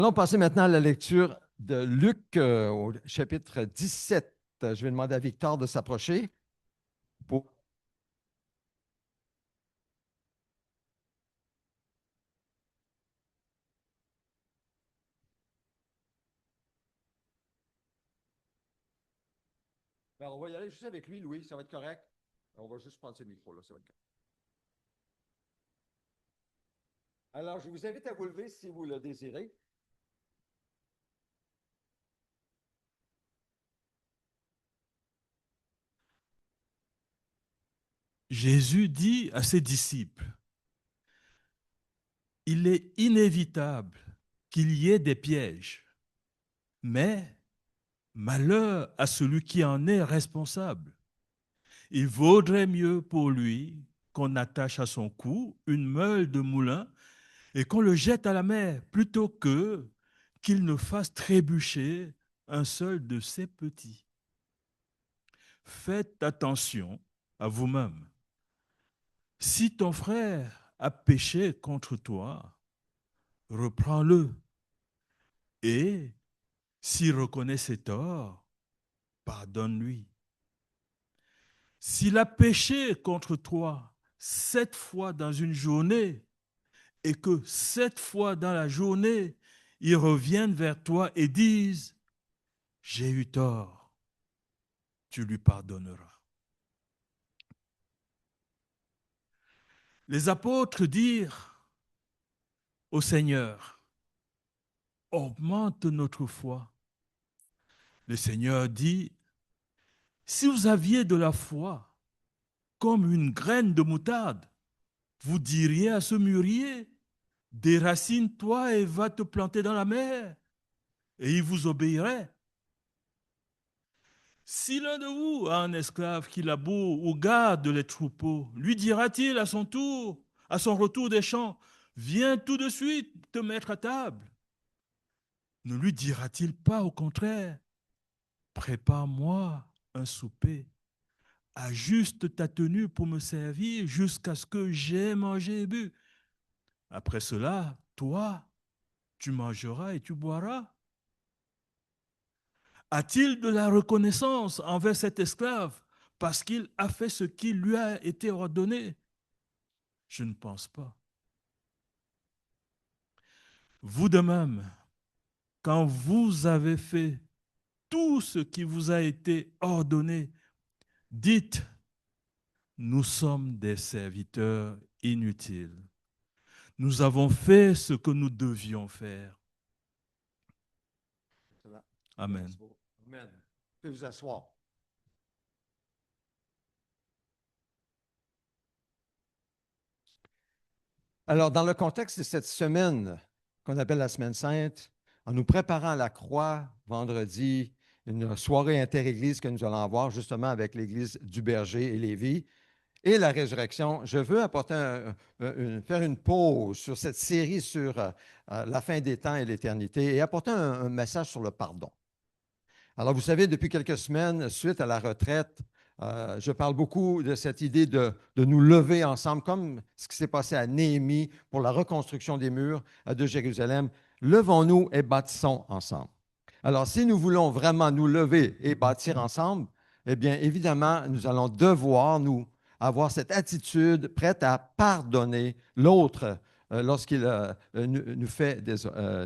Allons passer maintenant à la lecture de Luc au chapitre 17. Je vais demander à Victor de s'approcher. Pour... Alors, on va y aller juste avec lui, Louis, ça va être correct. On va juste prendre ce micro-là, ça va être correct. Alors, je vous invite à vous lever si vous le désirez. Jésus dit à ses disciples, il est inévitable qu'il y ait des pièges, mais malheur à celui qui en est responsable. Il vaudrait mieux pour lui qu'on attache à son cou une meule de moulin et qu'on le jette à la mer plutôt que qu'il ne fasse trébucher un seul de ses petits. Faites attention à vous-même. Si ton frère a péché contre toi, reprends-le. Et s'il reconnaît ses torts, pardonne-lui. S'il a péché contre toi 7 fois dans une journée et que 7 fois dans la journée, ils reviennent vers toi et disent, j'ai eu tort, tu lui pardonneras. Les apôtres dirent au Seigneur, augmente notre foi. Le Seigneur dit, si vous aviez de la foi comme une graine de moutarde, vous diriez à ce mûrier, déracine-toi et va te planter dans la mer, et il vous obéirait. Si l'un de vous a un esclave qui laboure ou garde les troupeaux, lui dira-t-il à son tour, à son retour des champs, viens tout de suite te mettre à table? Ne lui dira-t-il pas au contraire, prépare-moi un souper, ajuste ta tenue pour me servir jusqu'à ce que j'aie mangé et bu. Après cela, toi, tu mangeras et tu boiras. A-t-il de la reconnaissance envers cet esclave parce qu'il a fait ce qui lui a été ordonné? Je ne pense pas. Vous de même, quand vous avez fait tout ce qui vous a été ordonné, dites, nous sommes des serviteurs inutiles. Nous avons fait ce que nous devions faire. Amen. Amen. Vous pouvez vous asseoir. Alors, dans le contexte de cette semaine qu'on appelle la Semaine Sainte, en nous préparant à la croix vendredi, une soirée interéglise que nous allons avoir justement avec l'Église du Berger et Lévis, et la résurrection, je veux faire une pause sur cette série sur la fin des temps et l'éternité et apporter un message sur le pardon. Alors, vous savez, depuis quelques semaines, suite à la retraite, je parle beaucoup de cette idée de nous lever ensemble, comme ce qui s'est passé à Néhémie pour la reconstruction des murs de Jérusalem. Levons-nous et bâtissons ensemble. Alors, si nous voulons vraiment nous lever et bâtir ensemble, eh bien, évidemment, nous allons devoir nous avoir cette attitude prête à pardonner l'autre lorsqu'il nous fait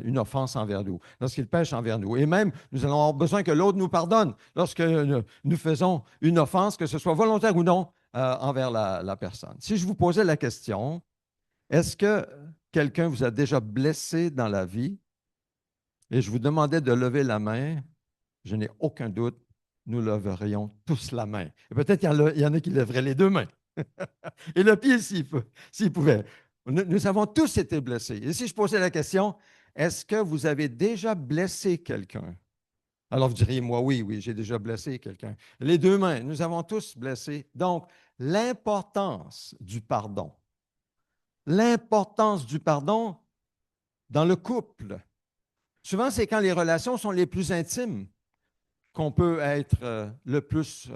une offense envers nous, lorsqu'il pêche envers nous. Et même, nous allons avoir besoin que l'autre nous pardonne lorsque nous faisons une offense, que ce soit volontaire ou non, envers la personne. Si je vous posais la question, est-ce que quelqu'un vous a déjà blessé dans la vie et je vous demandais de lever la main, je n'ai aucun doute, nous leverions tous la main. Et peut-être qu'il y en a qui lèveraient les deux mains. Et le pied s'il pouvait. Nous avons tous été blessés. Et si je posais la question, est-ce que vous avez déjà blessé quelqu'un? Alors vous diriez, moi, oui, oui, j'ai déjà blessé quelqu'un. Les deux mains, nous avons tous blessé. Donc, l'importance du pardon. L'importance du pardon dans le couple. Souvent, c'est quand les relations sont les plus intimes qu'on peut être le plus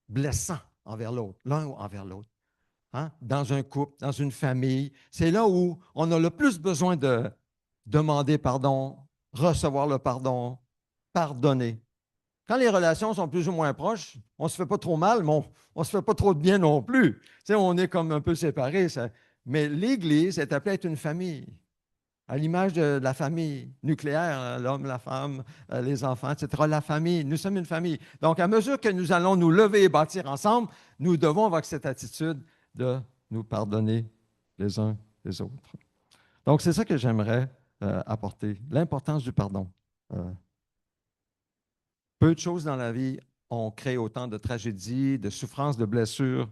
blessant envers l'autre, l'un ou envers l'autre. Hein? Dans un couple, dans une famille, c'est là où on a le plus besoin demander pardon, recevoir le pardon, pardonner. Quand les relations sont plus ou moins proches, on ne se fait pas trop mal, mais on ne se fait pas trop de bien non plus. Tu sais, on est comme un peu séparés. Mais l'Église est appelée à être une famille, à l'image de la famille nucléaire, hein, l'homme, la femme, les enfants, etc. La famille, nous sommes une famille. Donc, à mesure que nous allons nous lever et bâtir ensemble, nous devons avoir cette attitude de nous pardonner les uns les autres. Donc, c'est ça que j'aimerais apporter, l'importance du pardon. Euh, Peu de choses dans la vie ont créé autant de tragédies, de souffrances, de blessures,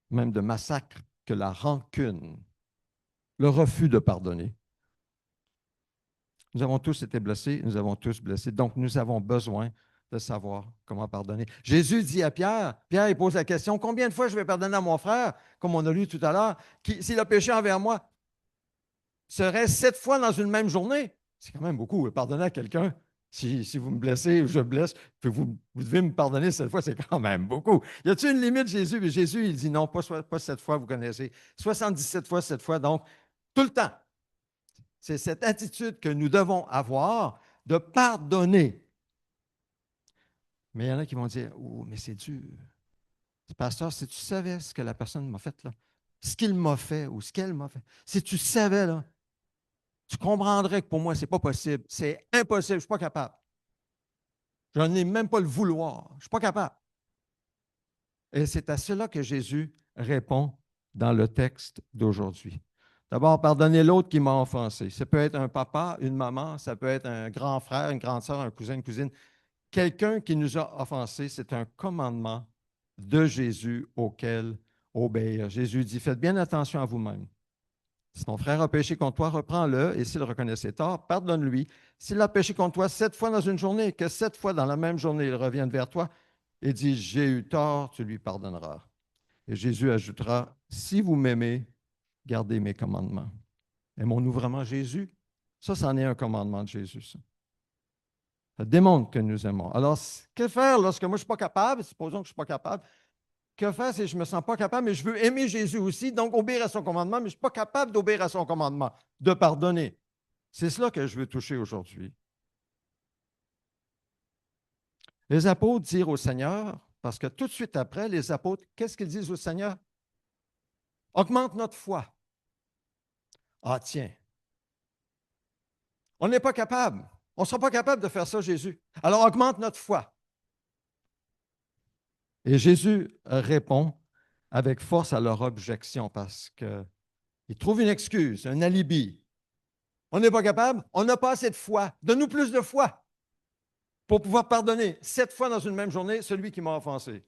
même de massacres, que la rancune, le refus de pardonner. Nous avons tous été blessés, nous avons tous blessés, donc nous avons besoin de savoir comment pardonner. Jésus dit à Pierre, Pierre, il pose la question, combien de fois je vais pardonner à mon frère, comme on a lu tout à l'heure, s'il a péché envers moi, serait 7 fois dans une même journée? C'est quand même beaucoup, pardonner à quelqu'un. Si vous me blessez, je blesse, puis vous devez me pardonner 7 fois, c'est quand même beaucoup. Y a-t-il une limite, Jésus? Mais Jésus, il dit non, pas 7 fois, vous connaissez. 77 fois, 7 fois, donc tout le temps. C'est cette attitude que nous devons avoir de pardonner. Mais il y en a qui vont dire, oh, mais c'est dur. Pasteur, si tu savais ce que la personne m'a fait, là, ce qu'il m'a fait ou ce qu'elle m'a fait, si tu savais, là, tu comprendrais que pour moi, ce n'est pas possible. C'est impossible, je ne suis pas capable. Je n'en ai même pas le vouloir. Je ne suis pas capable. Et c'est à cela que Jésus répond dans le texte d'aujourd'hui. D'abord, pardonner l'autre qui m'a offensé. Ça peut être un papa, une maman, ça peut être un grand frère, une grande sœur, un cousin, une cousine. Quelqu'un qui nous a offensés, c'est un commandement de Jésus auquel obéir. Jésus dit, faites bien attention à vous-même. Si ton frère a péché contre toi, reprends-le, et s'il reconnaît ses torts, pardonne-lui. S'il a péché contre toi 7 fois dans une journée, que 7 fois dans la même journée, il revienne vers toi et dit, j'ai eu tort, tu lui pardonneras. Et Jésus ajoutera, si vous m'aimez, gardez mes commandements. Aimons-nous vraiment Jésus? Ça, c'en est un commandement de Jésus, ça. Ça démontre que nous aimons. Alors, que faire lorsque moi, je ne suis pas capable? Supposons que je ne suis pas capable. Que faire si je ne me sens pas capable, mais je veux aimer Jésus aussi, donc obéir à son commandement, mais je ne suis pas capable d'obéir à son commandement, de pardonner. C'est cela que je veux toucher aujourd'hui. Les apôtres dirent au Seigneur, parce que tout de suite après, les apôtres, qu'est-ce qu'ils disent au Seigneur? Augmente notre foi. Ah tiens, on n'est pas capable. On ne sera pas capable de faire ça, Jésus. Alors augmente notre foi. Et Jésus répond avec force à leur objection parce qu'il trouve une excuse, un alibi. On n'est pas capable, on n'a pas assez de foi. Donne-nous plus de foi pour pouvoir pardonner 7 fois dans une même journée celui qui m'a offensé.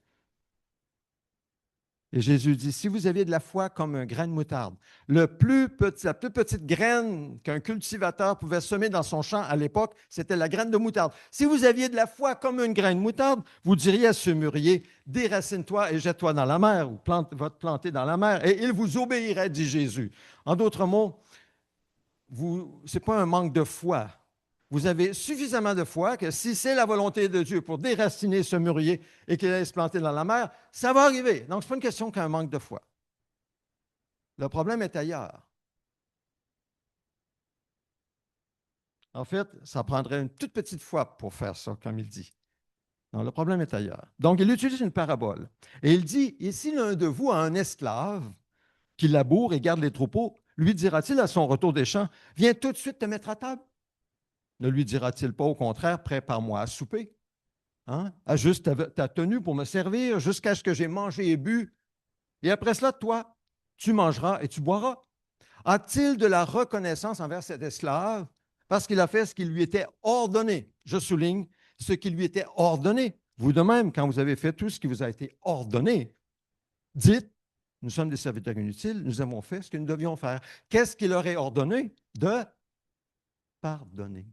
Et Jésus dit, si vous aviez de la foi comme un grain de moutarde, la plus petite graine qu'un cultivateur pouvait semer dans son champ à l'époque, c'était la graine de moutarde. Si vous aviez de la foi comme une graine de moutarde, vous diriez à ce mûrier, déracine-toi et jette-toi dans la mer, ou va te planter dans la mer, et il vous obéirait, dit Jésus. En d'autres mots, ce n'est pas un manque de foi. Vous avez suffisamment de foi que si c'est la volonté de Dieu pour déraciner ce mûrier et qu'il aille se planter dans la mer, ça va arriver. Donc, ce n'est pas une question qu'un manque de foi. Le problème est ailleurs. En fait, ça prendrait une toute petite foi pour faire ça, comme il dit. Non, le problème est ailleurs. Donc, il utilise une parabole. Et il dit, et si l'un de vous a un esclave qui laboure et garde les troupeaux, lui dira-t-il à son retour des champs, viens tout de suite te mettre à table? Ne lui dira-t-il pas au contraire, prépare-moi à souper? Hein? Ajuste ta tenue pour me servir jusqu'à ce que j'ai mangé et bu. Et après cela, toi, tu mangeras et tu boiras. A-t-il de la reconnaissance envers cet esclave parce qu'il a fait ce qui lui était ordonné? Je souligne ce qui lui était ordonné. Vous de même, quand vous avez fait tout ce qui vous a été ordonné, dites, nous sommes des serviteurs inutiles, nous avons fait ce que nous devions faire. Qu'est-ce qu'il aurait ordonné? De pardonner.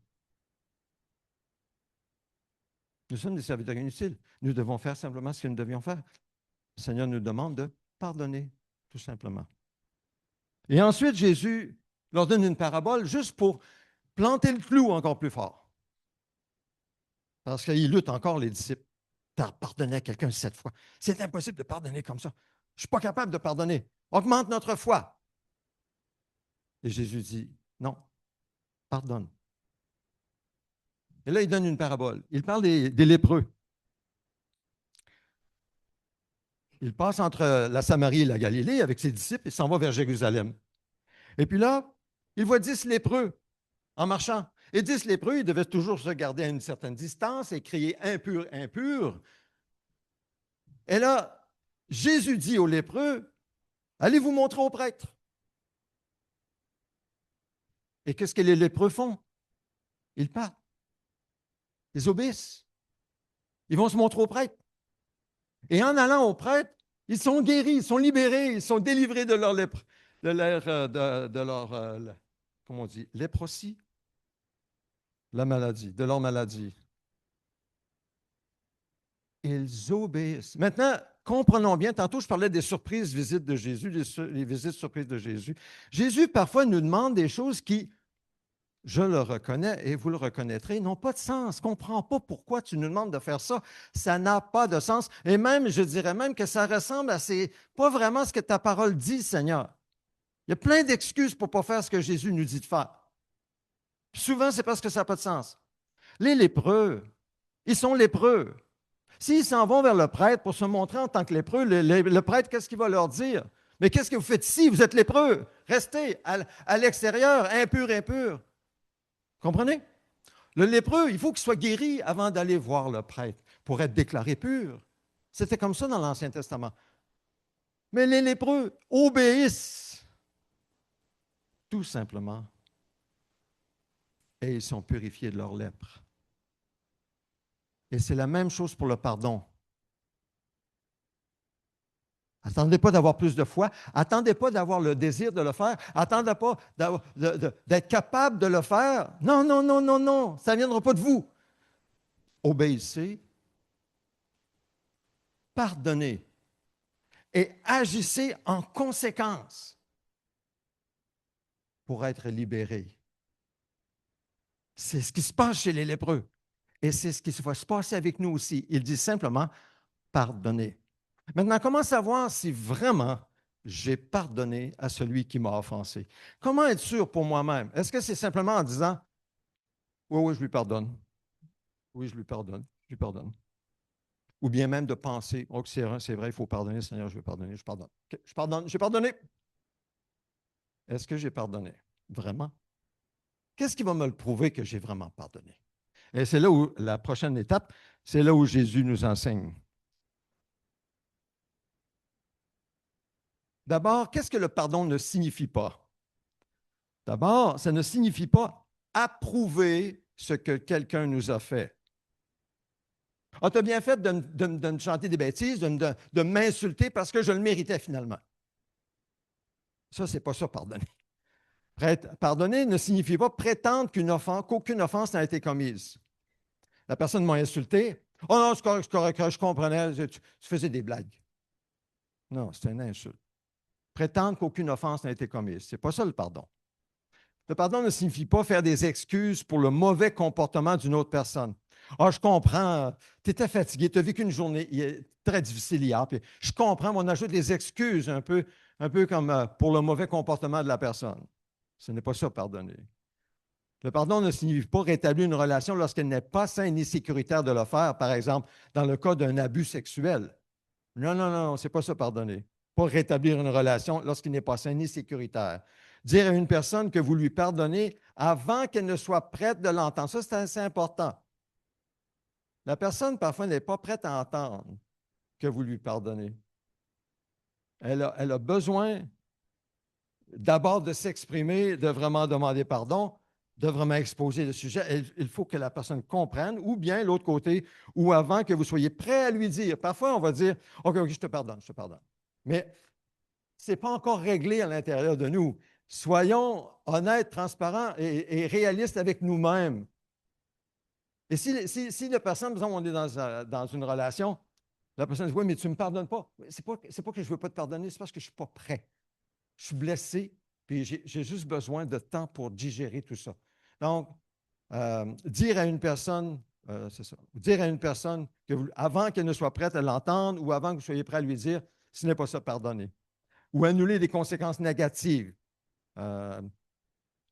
Nous sommes des serviteurs inutiles. Nous devons faire simplement ce que nous devions faire. Le Seigneur nous demande de pardonner, tout simplement. Et ensuite, Jésus leur donne une parabole juste pour planter le clou encore plus fort. Parce qu'il lutte encore, les disciples. Pardonner à quelqu'un 7 fois. C'est impossible de pardonner comme ça. Je ne suis pas capable de pardonner. Augmente notre foi. Et Jésus dit, non, pardonne. Et là, il donne une parabole. Il parle des lépreux. Il passe entre la Samarie et la Galilée avec ses disciples et s'en va vers Jérusalem. Et puis là, il voit 10 lépreux en marchant. Et 10 lépreux, ils devaient toujours se garder à une certaine distance et crier impur, impur. Et là, Jésus dit aux lépreux, allez vous montrer aux prêtres. Et qu'est-ce que les lépreux font? Ils partent. Ils obéissent. Ils vont se montrer aux prêtres. Et en allant aux prêtres, ils sont guéris, ils sont libérés, ils sont délivrés de leur lèpre, de leur comment on dit, léprosie, la maladie, de leur maladie. Ils obéissent. Maintenant, comprenons bien, tantôt je parlais des surprises visites de Jésus, les visites surprises de Jésus. Jésus, parfois, nous demande des choses qui, je le reconnais et vous le reconnaîtrez, n'ont pas de sens. Je ne comprends pas pourquoi tu nous demandes de faire ça. Ça n'a pas de sens. Et même, je dirais même que ça ressemble à pas vraiment ce que ta parole dit, Seigneur. Il y a plein d'excuses pour ne pas faire ce que Jésus nous dit de faire. Puis souvent, c'est parce que ça n'a pas de sens. Les lépreux, ils sont lépreux. S'ils s'en vont vers le prêtre pour se montrer en tant que lépreux, le prêtre, qu'est-ce qu'il va leur dire? Mais qu'est-ce que vous faites ici? Vous êtes lépreux. Restez à l'extérieur, impur, impur. Comprenez? Le lépreux, il faut qu'il soit guéri avant d'aller voir le prêtre pour être déclaré pur. C'était comme ça dans l'Ancien Testament. Mais les lépreux obéissent tout simplement et ils sont purifiés de leur lèpre. Et c'est la même chose pour le pardon. Attendez pas d'avoir plus de foi. Attendez pas d'avoir le désir de le faire. Attendez pas d'être capable de le faire. Non, non, non, non, non. Ça ne viendra pas de vous. Obéissez, pardonnez et agissez en conséquence pour être libérés. C'est ce qui se passe chez les lépreux. Et c'est ce qui va se passer avec nous aussi. Il dit simplement pardonnez. Maintenant, comment savoir si vraiment j'ai pardonné à celui qui m'a offensé? Comment être sûr pour moi-même? Est-ce que c'est simplement en disant oui, oui, je lui pardonne. Oui, je lui pardonne. Je lui pardonne. Ou bien même de penser oh, c'est vrai, il faut pardonner, Seigneur, je vais pardonner, je pardonne. Okay, je pardonne, j'ai pardonné. Est-ce que j'ai pardonné? Vraiment? Qu'est-ce qui va me le prouver que j'ai vraiment pardonné? Et c'est là où la prochaine étape, c'est là où Jésus nous enseigne. D'abord, qu'est-ce que le pardon ne signifie pas? D'abord, ça ne signifie pas approuver ce que quelqu'un nous a fait. Ah, tu as bien fait de me chanter des bêtises, de m'insulter parce que je le méritais finalement. Ça, c'est pas ça, pardonner. Pardonner ne signifie pas prétendre qu'aucune offense n'a été commise. La personne m'a insulté. Oh non, c'est correct, je comprenais, tu faisais des blagues. Non, c'est une insulte. Prétendre qu'aucune offense n'a été commise. Ce n'est pas ça le pardon. Le pardon ne signifie pas faire des excuses pour le mauvais comportement d'une autre personne. Ah, je comprends, tu étais fatigué, tu as vécu une journée très difficile hier, puis je comprends, mais on ajoute des excuses un peu comme pour le mauvais comportement de la personne. Ce n'est pas ça, pardonner. Le pardon ne signifie pas rétablir une relation lorsqu'elle n'est pas saine ni sécuritaire de le faire, par exemple, dans le cas d'un abus sexuel. Non, non, non, c'est pas ça, pardonner. Pas rétablir une relation lorsqu'il n'est pas sain ni sécuritaire. Dire à une personne que vous lui pardonnez avant qu'elle ne soit prête de l'entendre. Ça, c'est assez important. La personne, parfois, n'est pas prête à entendre que vous lui pardonnez. Elle a besoin d'abord de s'exprimer, de vraiment demander pardon, de vraiment exposer le sujet. Il faut que la personne comprenne, ou bien l'autre côté, ou avant que vous soyez prêt à lui dire. Parfois, on va dire, OK, OK, je te pardonne, je te pardonne. Mais ce n'est pas encore réglé à l'intérieur de nous. Soyons honnêtes, transparents et réalistes avec nous-mêmes. Et si la personne, par exemple, on est dans une relation, la personne dit, oui, mais tu ne me pardonnes pas. Ce n'est pas que je ne veux pas te pardonner, c'est parce que je ne suis pas prêt. Je suis blessé, puis j'ai juste besoin de temps pour digérer tout ça. Donc, dire à une personne, c'est ça, dire à une personne que avant qu'elle ne soit prête à l'entendre ou avant que vous soyez prêt à lui dire, ce n'est pas ça, pardonner. Ou annuler des conséquences négatives.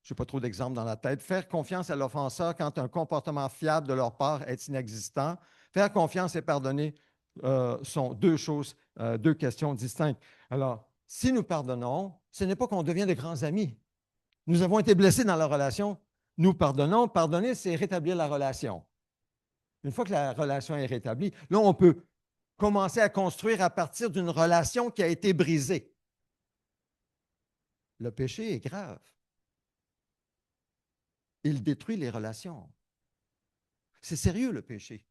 je n'ai pas trop d'exemples dans la tête. Faire confiance à l'offenseur quand un comportement fiable de leur part est inexistant. Faire confiance et pardonner sont deux choses, deux questions distinctes. Alors, si nous pardonnons, ce n'est pas qu'on devient de grands amis. Nous avons été blessés dans la relation. Nous pardonnons. Pardonner, c'est rétablir la relation. Une fois que la relation est rétablie, là, on peut commencer à construire à partir d'une relation qui a été brisée. Le péché est grave. Il détruit les relations. C'est sérieux, le péché.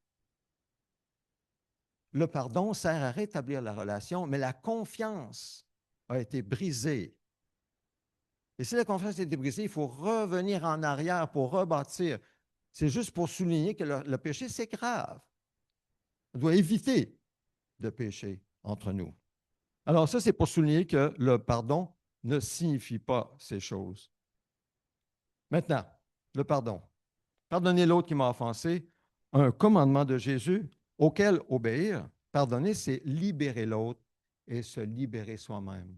Le pardon sert à rétablir la relation, mais la confiance a été brisée. Et si la confiance a été brisée, il faut revenir en arrière pour rebâtir. C'est juste pour souligner que le péché, c'est grave. On doit éviter de pécher entre nous. Alors ça, c'est pour souligner que le pardon ne signifie pas ces choses. Maintenant, le pardon. Pardonner l'autre qui m'a offensé, un commandement de Jésus auquel obéir. Pardonner, c'est libérer l'autre et se libérer soi-même.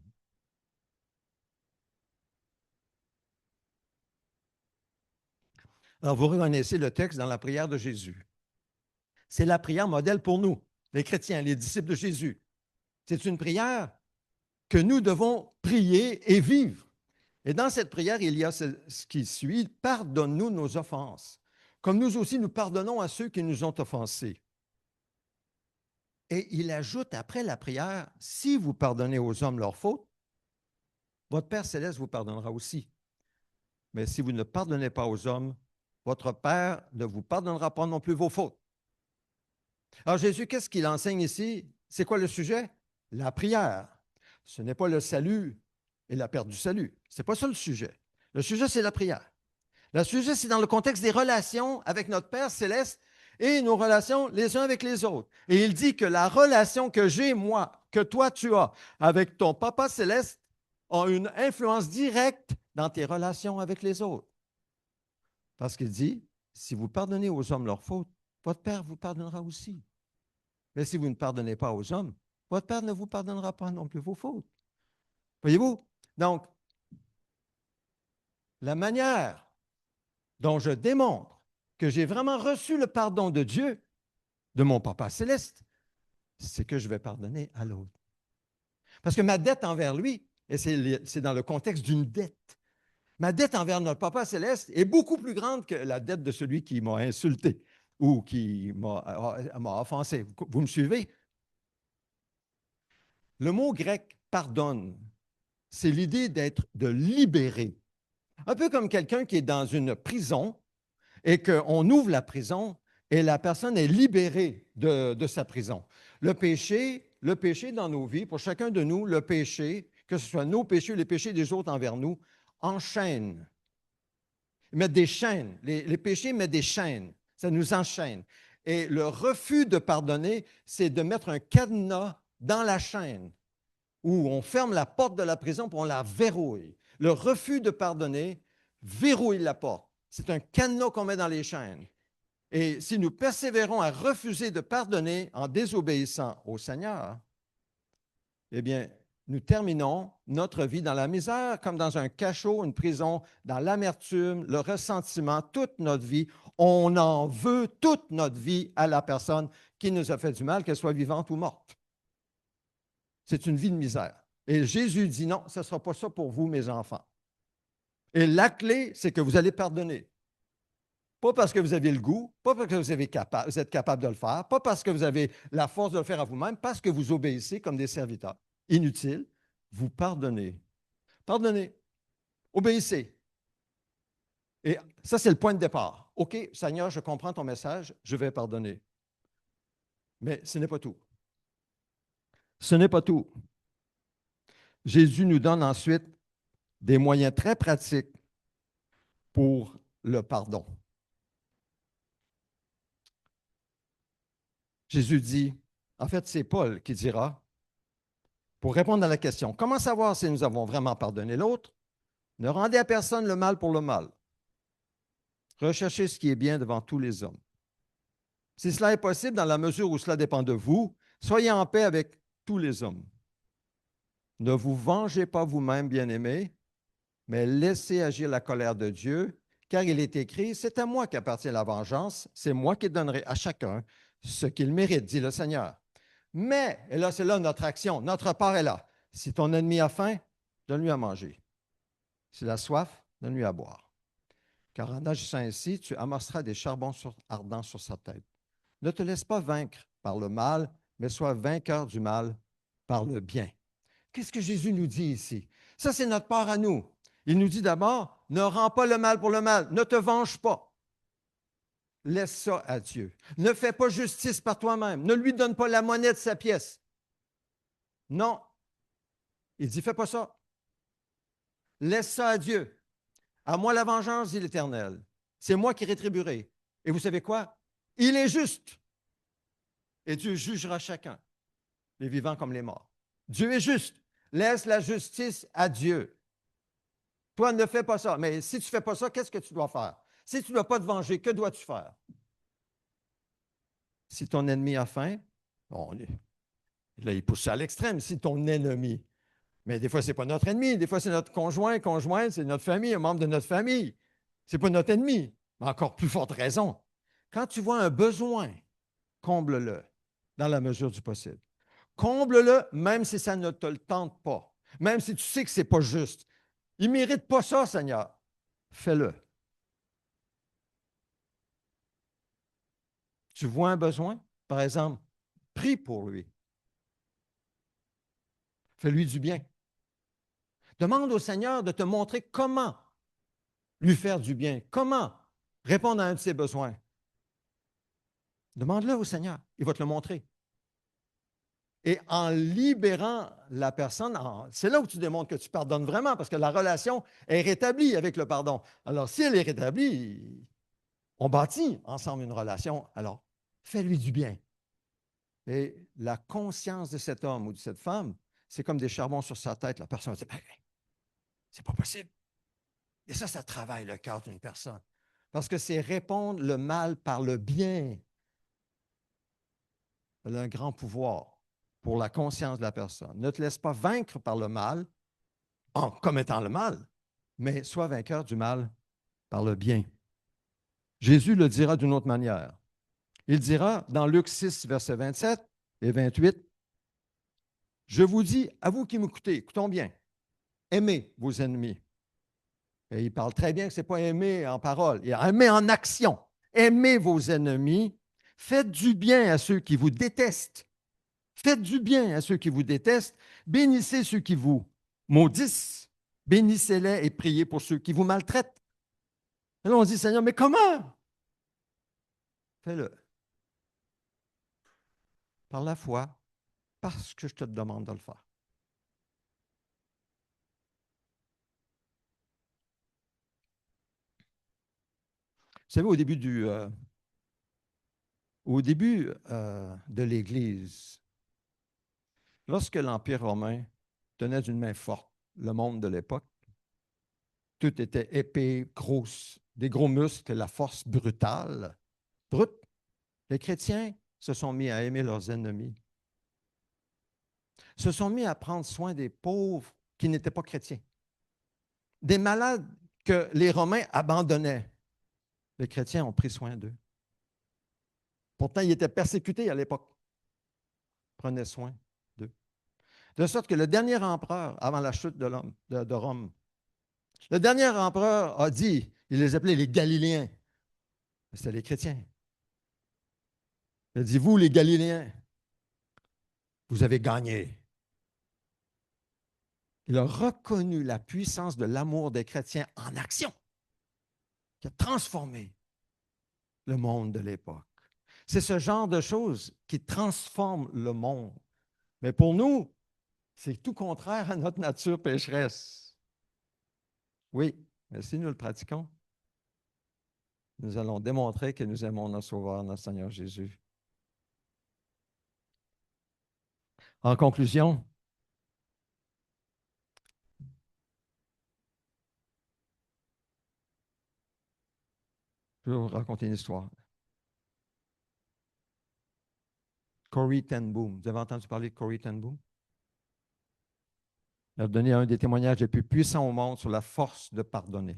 Alors, vous reconnaissez le texte dans la prière de Jésus. C'est la prière modèle pour nous, les chrétiens, les disciples de Jésus. C'est une prière que nous devons prier et vivre. Et dans cette prière, il y a ce qui suit, « Pardonne-nous nos offenses, comme nous aussi nous pardonnons à ceux qui nous ont offensés. » Et il ajoute après la prière, « Si vous pardonnez aux hommes leurs fautes, votre Père céleste vous pardonnera aussi. Mais si vous ne pardonnez pas aux hommes, votre Père ne vous pardonnera pas non plus vos fautes. » Alors Jésus, qu'est-ce qu'il enseigne ici? C'est quoi le sujet? La prière. Ce n'est pas le salut et la perte du salut. Ce n'est pas ça le sujet. Le sujet, c'est la prière. Le sujet, c'est dans le contexte des relations avec notre Père céleste et nos relations les uns avec les autres. Et il dit que la relation que j'ai, moi, que toi, tu as avec ton Papa céleste a une influence directe dans tes relations avec les autres. Parce qu'il dit, si vous pardonnez aux hommes leurs fautes, votre Père vous pardonnera aussi. Mais si vous ne pardonnez pas aux hommes, votre Père ne vous pardonnera pas non plus vos fautes. Voyez-vous? Donc, la manière dont je démontre que j'ai vraiment reçu le pardon de Dieu, de mon Papa céleste, c'est que je vais pardonner à l'autre. Parce que ma dette envers lui, et c'est dans le contexte d'une dette, ma dette envers notre Papa céleste est beaucoup plus grande que la dette de celui qui m'a insulté ou qui m'a offensé. Vous me suivez? Le mot grec « pardonne », c'est l'idée de libérer. Un peu comme quelqu'un qui est dans une prison et qu'on ouvre la prison et la personne est libérée de sa prison. Le péché dans nos vies, pour chacun de nous, le péché, que ce soit nos péchés ou les péchés des autres envers nous, enchaîne. Ils mettent des chaînes. Les péchés mettent des chaînes. Ça nous enchaîne. Et le refus de pardonner, c'est de mettre un cadenas dans la chaîne où on ferme la porte de la prison puis on la verrouille. Le refus de pardonner verrouille la porte. C'est un cadenas qu'on met dans les chaînes. Et si nous persévérons à refuser de pardonner en désobéissant au Seigneur, eh bien, nous terminons notre vie dans la misère, comme dans un cachot, une prison, dans l'amertume, le ressentiment, toute notre vie. On en veut toute notre vie à la personne qui nous a fait du mal, qu'elle soit vivante ou morte. C'est une vie de misère. Et Jésus dit non, ce ne sera pas ça pour vous, mes enfants. Et la clé, c'est que vous allez pardonner. Pas parce que vous avez le goût, pas parce que vous êtes capable de le faire, pas parce que vous avez la force de le faire à vous-même, parce que vous obéissez comme des serviteurs. Inutile, vous pardonnez. Pardonnez. Obéissez. Et ça, c'est le point de départ. OK, Seigneur, je comprends ton message, je vais pardonner. Mais ce n'est pas tout. Ce n'est pas tout. Jésus nous donne ensuite des moyens très pratiques pour le pardon. Jésus dit, en fait, c'est Paul qui dira, pour répondre à la question, comment savoir si nous avons vraiment pardonné l'autre? Ne rendez à personne le mal pour le mal. Recherchez ce qui est bien devant tous les hommes. Si cela est possible, dans la mesure où cela dépend de vous, soyez en paix avec tous les hommes. Ne vous vengez pas vous-même, bien-aimés, mais laissez agir la colère de Dieu, car il est écrit, c'est à moi qu'appartient la vengeance, c'est moi qui donnerai à chacun ce qu'il mérite, dit le Seigneur. Mais, et là, c'est là notre action, notre part est là. Si ton ennemi a faim, donne-lui à manger. S'il a soif, donne-lui à boire. Car en agissant ainsi, tu amasseras des charbons ardents sur sa tête. Ne te laisse pas vaincre par le mal, mais sois vainqueur du mal par le bien. Qu'est-ce que Jésus nous dit ici? Ça, c'est notre part à nous. Il nous dit d'abord, ne rends pas le mal pour le mal, ne te venge pas. Laisse ça à Dieu. Ne fais pas justice par toi-même. Ne lui donne pas la monnaie de sa pièce. Non. Il dit, fais pas ça. Laisse ça à Dieu. À moi la vengeance, dit l'Éternel. C'est moi qui rétribuerai. Et vous savez quoi? Il est juste. Et Dieu jugera chacun, les vivants comme les morts. Dieu est juste. Laisse la justice à Dieu. Toi, ne fais pas ça. Mais si tu ne fais pas ça, qu'est-ce que tu dois faire? Si tu ne dois pas te venger, que dois-tu faire? Si ton ennemi a faim, bon, là, il pousse ça à l'extrême. Si ton ennemi, mais des fois, ce n'est pas notre ennemi. Des fois, c'est notre conjoint, conjointe, c'est notre famille, un membre de notre famille. Ce n'est pas notre ennemi. Mais encore plus forte raison. Quand tu vois un besoin, comble-le dans la mesure du possible. Comble-le, même si ça ne te le tente pas. Même si tu sais que ce n'est pas juste. Il ne mérite pas ça, Seigneur. Fais-le. Tu vois un besoin, par exemple, prie pour lui. Fais-lui du bien. Demande au Seigneur de te montrer comment lui faire du bien, comment répondre à un de ses besoins. Demande-le au Seigneur, il va te le montrer. Et en libérant la personne, c'est là où tu démontres que tu pardonnes vraiment, parce que la relation est rétablie avec le pardon. Alors, si elle est rétablie, on bâtit ensemble une relation. Alors, fais-lui du bien. Et la conscience de cet homme ou de cette femme, c'est comme des charbons sur sa tête. La personne va dire, c'est pas possible. Et ça travaille le cœur d'une personne. Parce que c'est répondre le mal par le bien. Elle a un grand pouvoir pour la conscience de la personne. Ne te laisse pas vaincre par le mal en commettant le mal, mais sois vainqueur du mal par le bien. Jésus le dira d'une autre manière. Il dira dans Luc 6, versets 27 et 28, je vous dis, à vous qui m'écoutez, écoutons bien, aimez vos ennemis. Et il parle très bien que ce n'est pas aimer en parole, il aimer en action. Aimez vos ennemis, faites du bien à ceux qui vous détestent. Faites du bien à ceux qui vous détestent, bénissez ceux qui vous maudissent, bénissez-les et priez pour ceux qui vous maltraitent. Et là, on dit, Seigneur, mais comment? Fais-le. Par la foi, parce que je te demande de le faire. Vous savez, au début de l'Église, lorsque l'Empire romain tenait d'une main forte le monde de l'époque, tout était épais, grosse, des gros muscles, la force brutale, brute. Les chrétiens se sont mis à aimer leurs ennemis, se sont mis à prendre soin des pauvres qui n'étaient pas chrétiens, des malades que les Romains abandonnaient. Les chrétiens ont pris soin d'eux. Pourtant, ils étaient persécutés à l'époque. Prenaient soin d'eux. De sorte que le dernier empereur, avant la chute de Rome, le dernier empereur a dit, il les appelait les Galiléens. C'était les chrétiens. Il a dit, vous les Galiléens, vous avez gagné. Il a reconnu la puissance de l'amour des chrétiens en action, qui a transformé le monde de l'époque. C'est ce genre de choses qui transforment le monde. Mais pour nous, c'est tout contraire à notre nature pécheresse. Oui, mais si nous le pratiquons, nous allons démontrer que nous aimons notre Sauveur, notre Seigneur Jésus. En conclusion, je vais vous raconter une histoire. Corrie ten Boom. Vous avez entendu parler de Corrie ten Boom? Il a donné un des témoignages les plus puissants au monde sur la force de pardonner.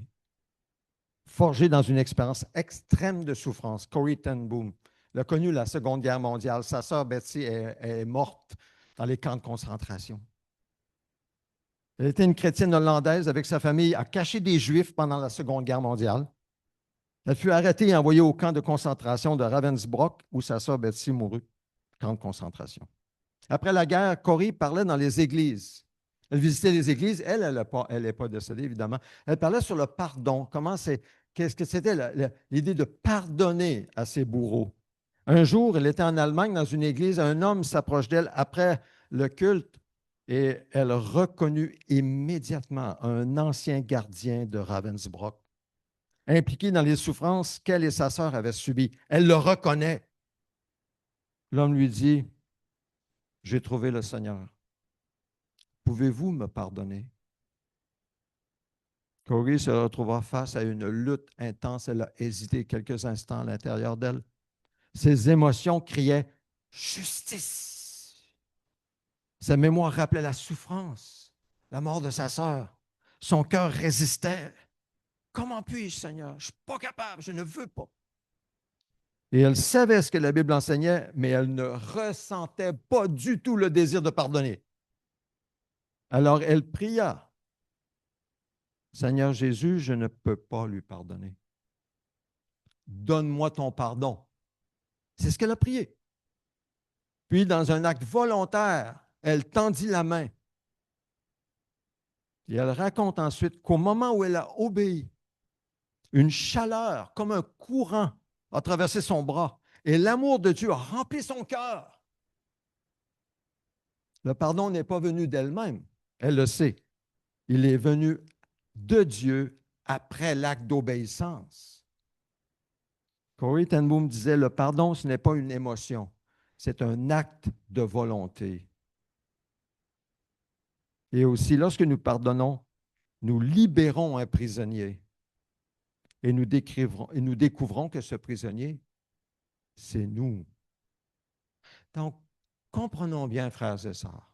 Forgé dans une expérience extrême de souffrance, Corrie ten Boom, il a connu la Seconde Guerre mondiale. Sa sœur Betsy est morte dans les camps de concentration. Elle était une chrétienne hollandaise avec sa famille, a caché des Juifs pendant la Seconde Guerre mondiale. Elle fut arrêtée et envoyée au camp de concentration de Ravensbrück, où sa sœur Betsy mourut, camp de concentration. Après la guerre, Corrie parlait dans les églises. Elle visitait les églises. Elle n'est pas décédée, évidemment. Elle parlait sur le pardon. Qu'est-ce que c'était l'idée de pardonner à ses bourreaux. Un jour, elle était en Allemagne dans une église. Un homme s'approche d'elle après le culte et elle reconnut immédiatement un ancien gardien de Ravensbrück, impliqué dans les souffrances qu'elle et sa sœur avaient subies. Elle le reconnaît. L'homme lui dit, j'ai trouvé le Seigneur. Pouvez-vous me pardonner? Corrie se retrouva face à une lutte intense. Elle a hésité quelques instants à l'intérieur d'elle. Ses émotions criaient justice. Sa mémoire rappelait la souffrance, la mort de sa sœur. Son cœur résistait. Comment puis-je, Seigneur? Je ne suis pas capable, je ne veux pas. Et elle savait ce que la Bible enseignait, mais elle ne ressentait pas du tout le désir de pardonner. Alors elle pria, Seigneur Jésus, je ne peux pas lui pardonner. Donne-moi ton pardon. C'est ce qu'elle a prié. Puis, dans un acte volontaire, elle tendit la main. Et elle raconte ensuite qu'au moment où elle a obéi, une chaleur, comme un courant, a traversé son bras et l'amour de Dieu a rempli son cœur. Le pardon n'est pas venu d'elle-même, elle le sait. Il est venu de Dieu après l'acte d'obéissance. Corrie ten Boom disait, le pardon, ce n'est pas une émotion, c'est un acte de volonté. Et aussi, lorsque nous pardonnons, nous libérons un prisonnier et nous découvrons que ce prisonnier, c'est nous. Donc, comprenons bien, frères et sœurs,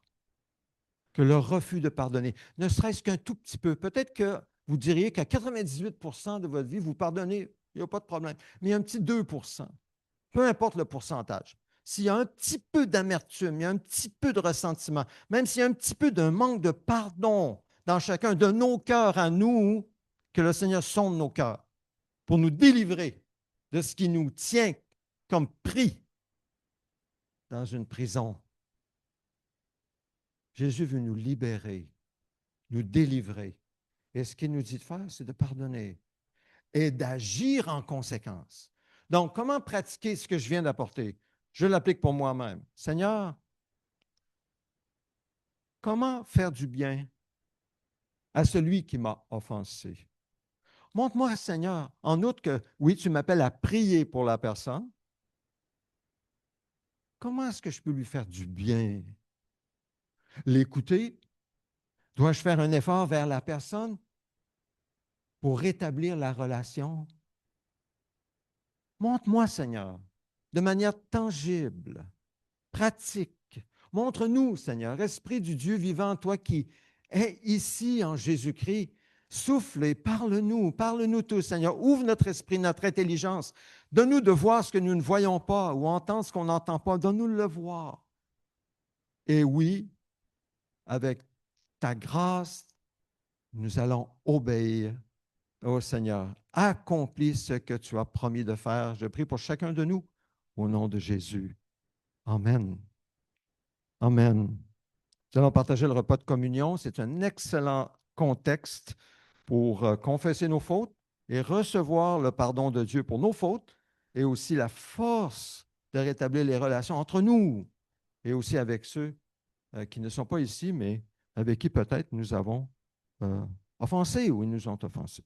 que le refus de pardonner, ne serait-ce qu'un tout petit peu, peut-être que vous diriez qu'à 98 de votre vie, vous pardonnez, il n'y a pas de problème, mais il y a un petit 2 peu importe le pourcentage. S'il y a un petit peu d'amertume, il y a un petit peu de ressentiment, même s'il y a un petit peu d'un manque de pardon dans chacun de nos cœurs à nous, que le Seigneur sonde nos cœurs pour nous délivrer de ce qui nous tient comme pris dans une prison. Jésus veut nous libérer, nous délivrer. Et ce qu'il nous dit de faire, c'est de pardonner et d'agir en conséquence. Donc, comment pratiquer ce que je viens d'apporter? Je l'applique pour moi-même. Seigneur, comment faire du bien à celui qui m'a offensé? Montre-moi, Seigneur, en outre que, oui, tu m'appelles à prier pour la personne. Comment est-ce que je peux lui faire du bien? L'écouter? Dois-je faire un effort vers la personne pour rétablir la relation? Montre-moi, Seigneur, de manière tangible, pratique. Montre-nous, Seigneur, Esprit du Dieu vivant, toi qui es ici en Jésus-Christ. Souffle et parle-nous, parle-nous tous, Seigneur. Ouvre notre esprit, notre intelligence. Donne-nous de voir ce que nous ne voyons pas ou entendre ce qu'on n'entend pas. Donne-nous de le voir. Et oui, avec ta grâce, nous allons obéir au Seigneur. Accomplis ce que tu as promis de faire. Je prie pour chacun de nous au nom de Jésus. Amen. Amen. Nous allons partager le repas de communion. C'est un excellent contexte pour confesser nos fautes et recevoir le pardon de Dieu pour nos fautes et aussi la force de rétablir les relations entre nous et aussi avec ceux qui ne sont pas ici, mais avec qui peut-être nous avons offensé ou ils nous ont offensés.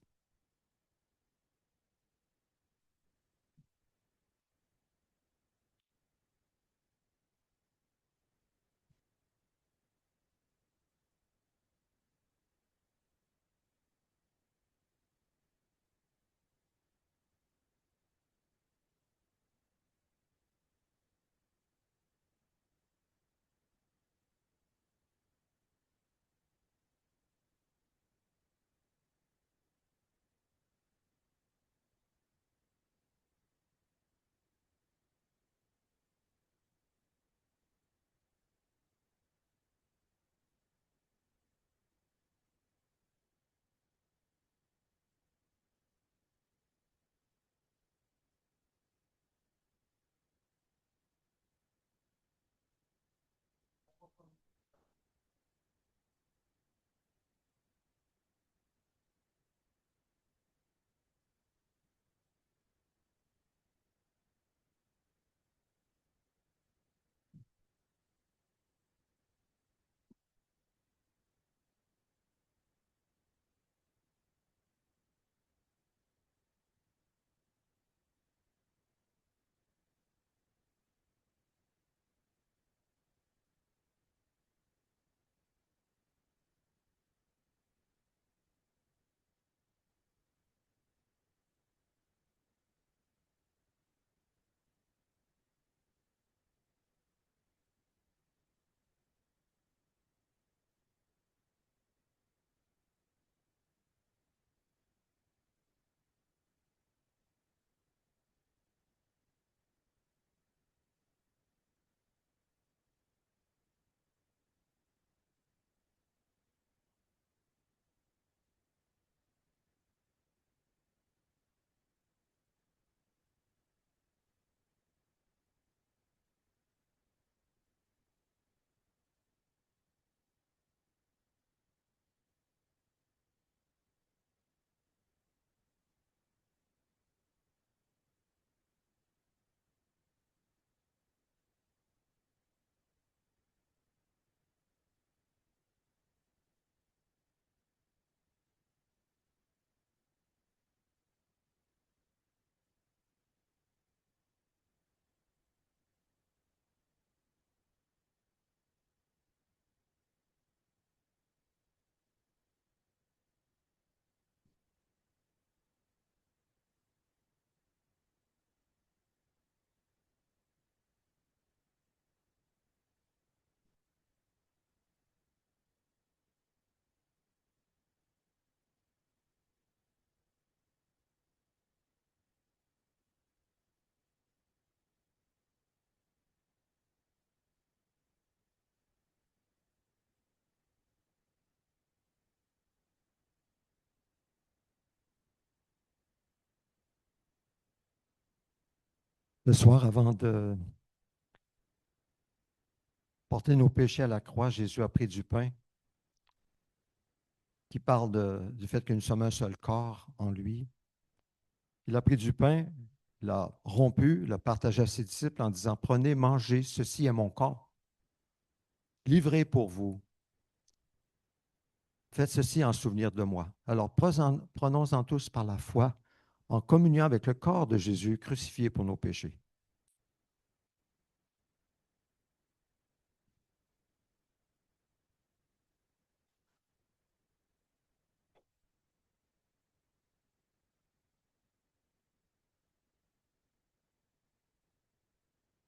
Le soir, avant de porter nos péchés à la croix, Jésus a pris du pain qui parle du fait que nous sommes un seul corps en lui. Il a pris du pain, il l'a rompu, l'a partagé à ses disciples en disant, prenez, mangez, ceci est mon corps, livré pour vous. Faites ceci en souvenir de moi. Alors prenons-en tous par la foi, en communion avec le corps de Jésus crucifié pour nos péchés.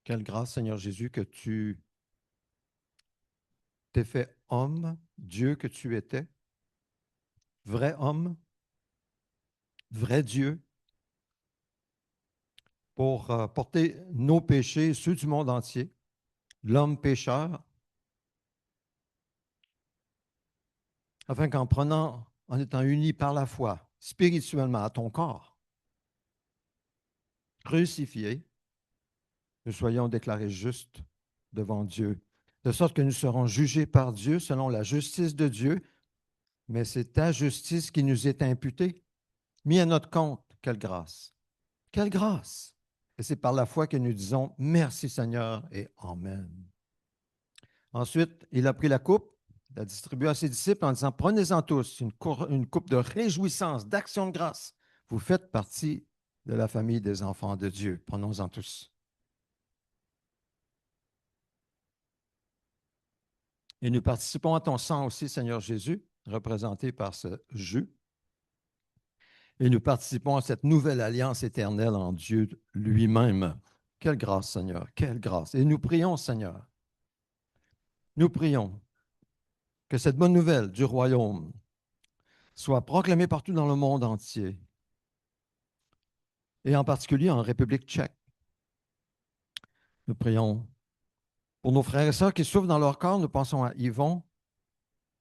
Quelle grâce, Seigneur Jésus, que tu t'es fait homme, Dieu que tu étais, vrai homme, vrai Dieu, pour porter nos péchés, ceux du monde entier, l'homme pécheur, afin en étant unis par la foi, spirituellement à ton corps, crucifié, nous soyons déclarés justes devant Dieu, de sorte que nous serons jugés par Dieu selon la justice de Dieu, mais c'est ta justice qui nous est imputée, mis à notre compte. Quelle grâce! Quelle grâce! Et c'est par la foi que nous disons merci Seigneur et Amen. Ensuite, il a pris la coupe, l'a distribuée à ses disciples en disant, prenez-en tous une coupe de réjouissance, d'action de grâce. Vous faites partie de la famille des enfants de Dieu. Prenons-en tous. Et nous participons à ton sang aussi, Seigneur Jésus, représenté par ce jus. Et nous participons à cette nouvelle alliance éternelle en Dieu lui-même. Quelle grâce, Seigneur, quelle grâce. Et nous prions, Seigneur, nous prions que cette bonne nouvelle du royaume soit proclamée partout dans le monde entier, et en particulier en République tchèque. Nous prions pour nos frères et sœurs qui souffrent dans leur corps. Nous pensons à Yvon.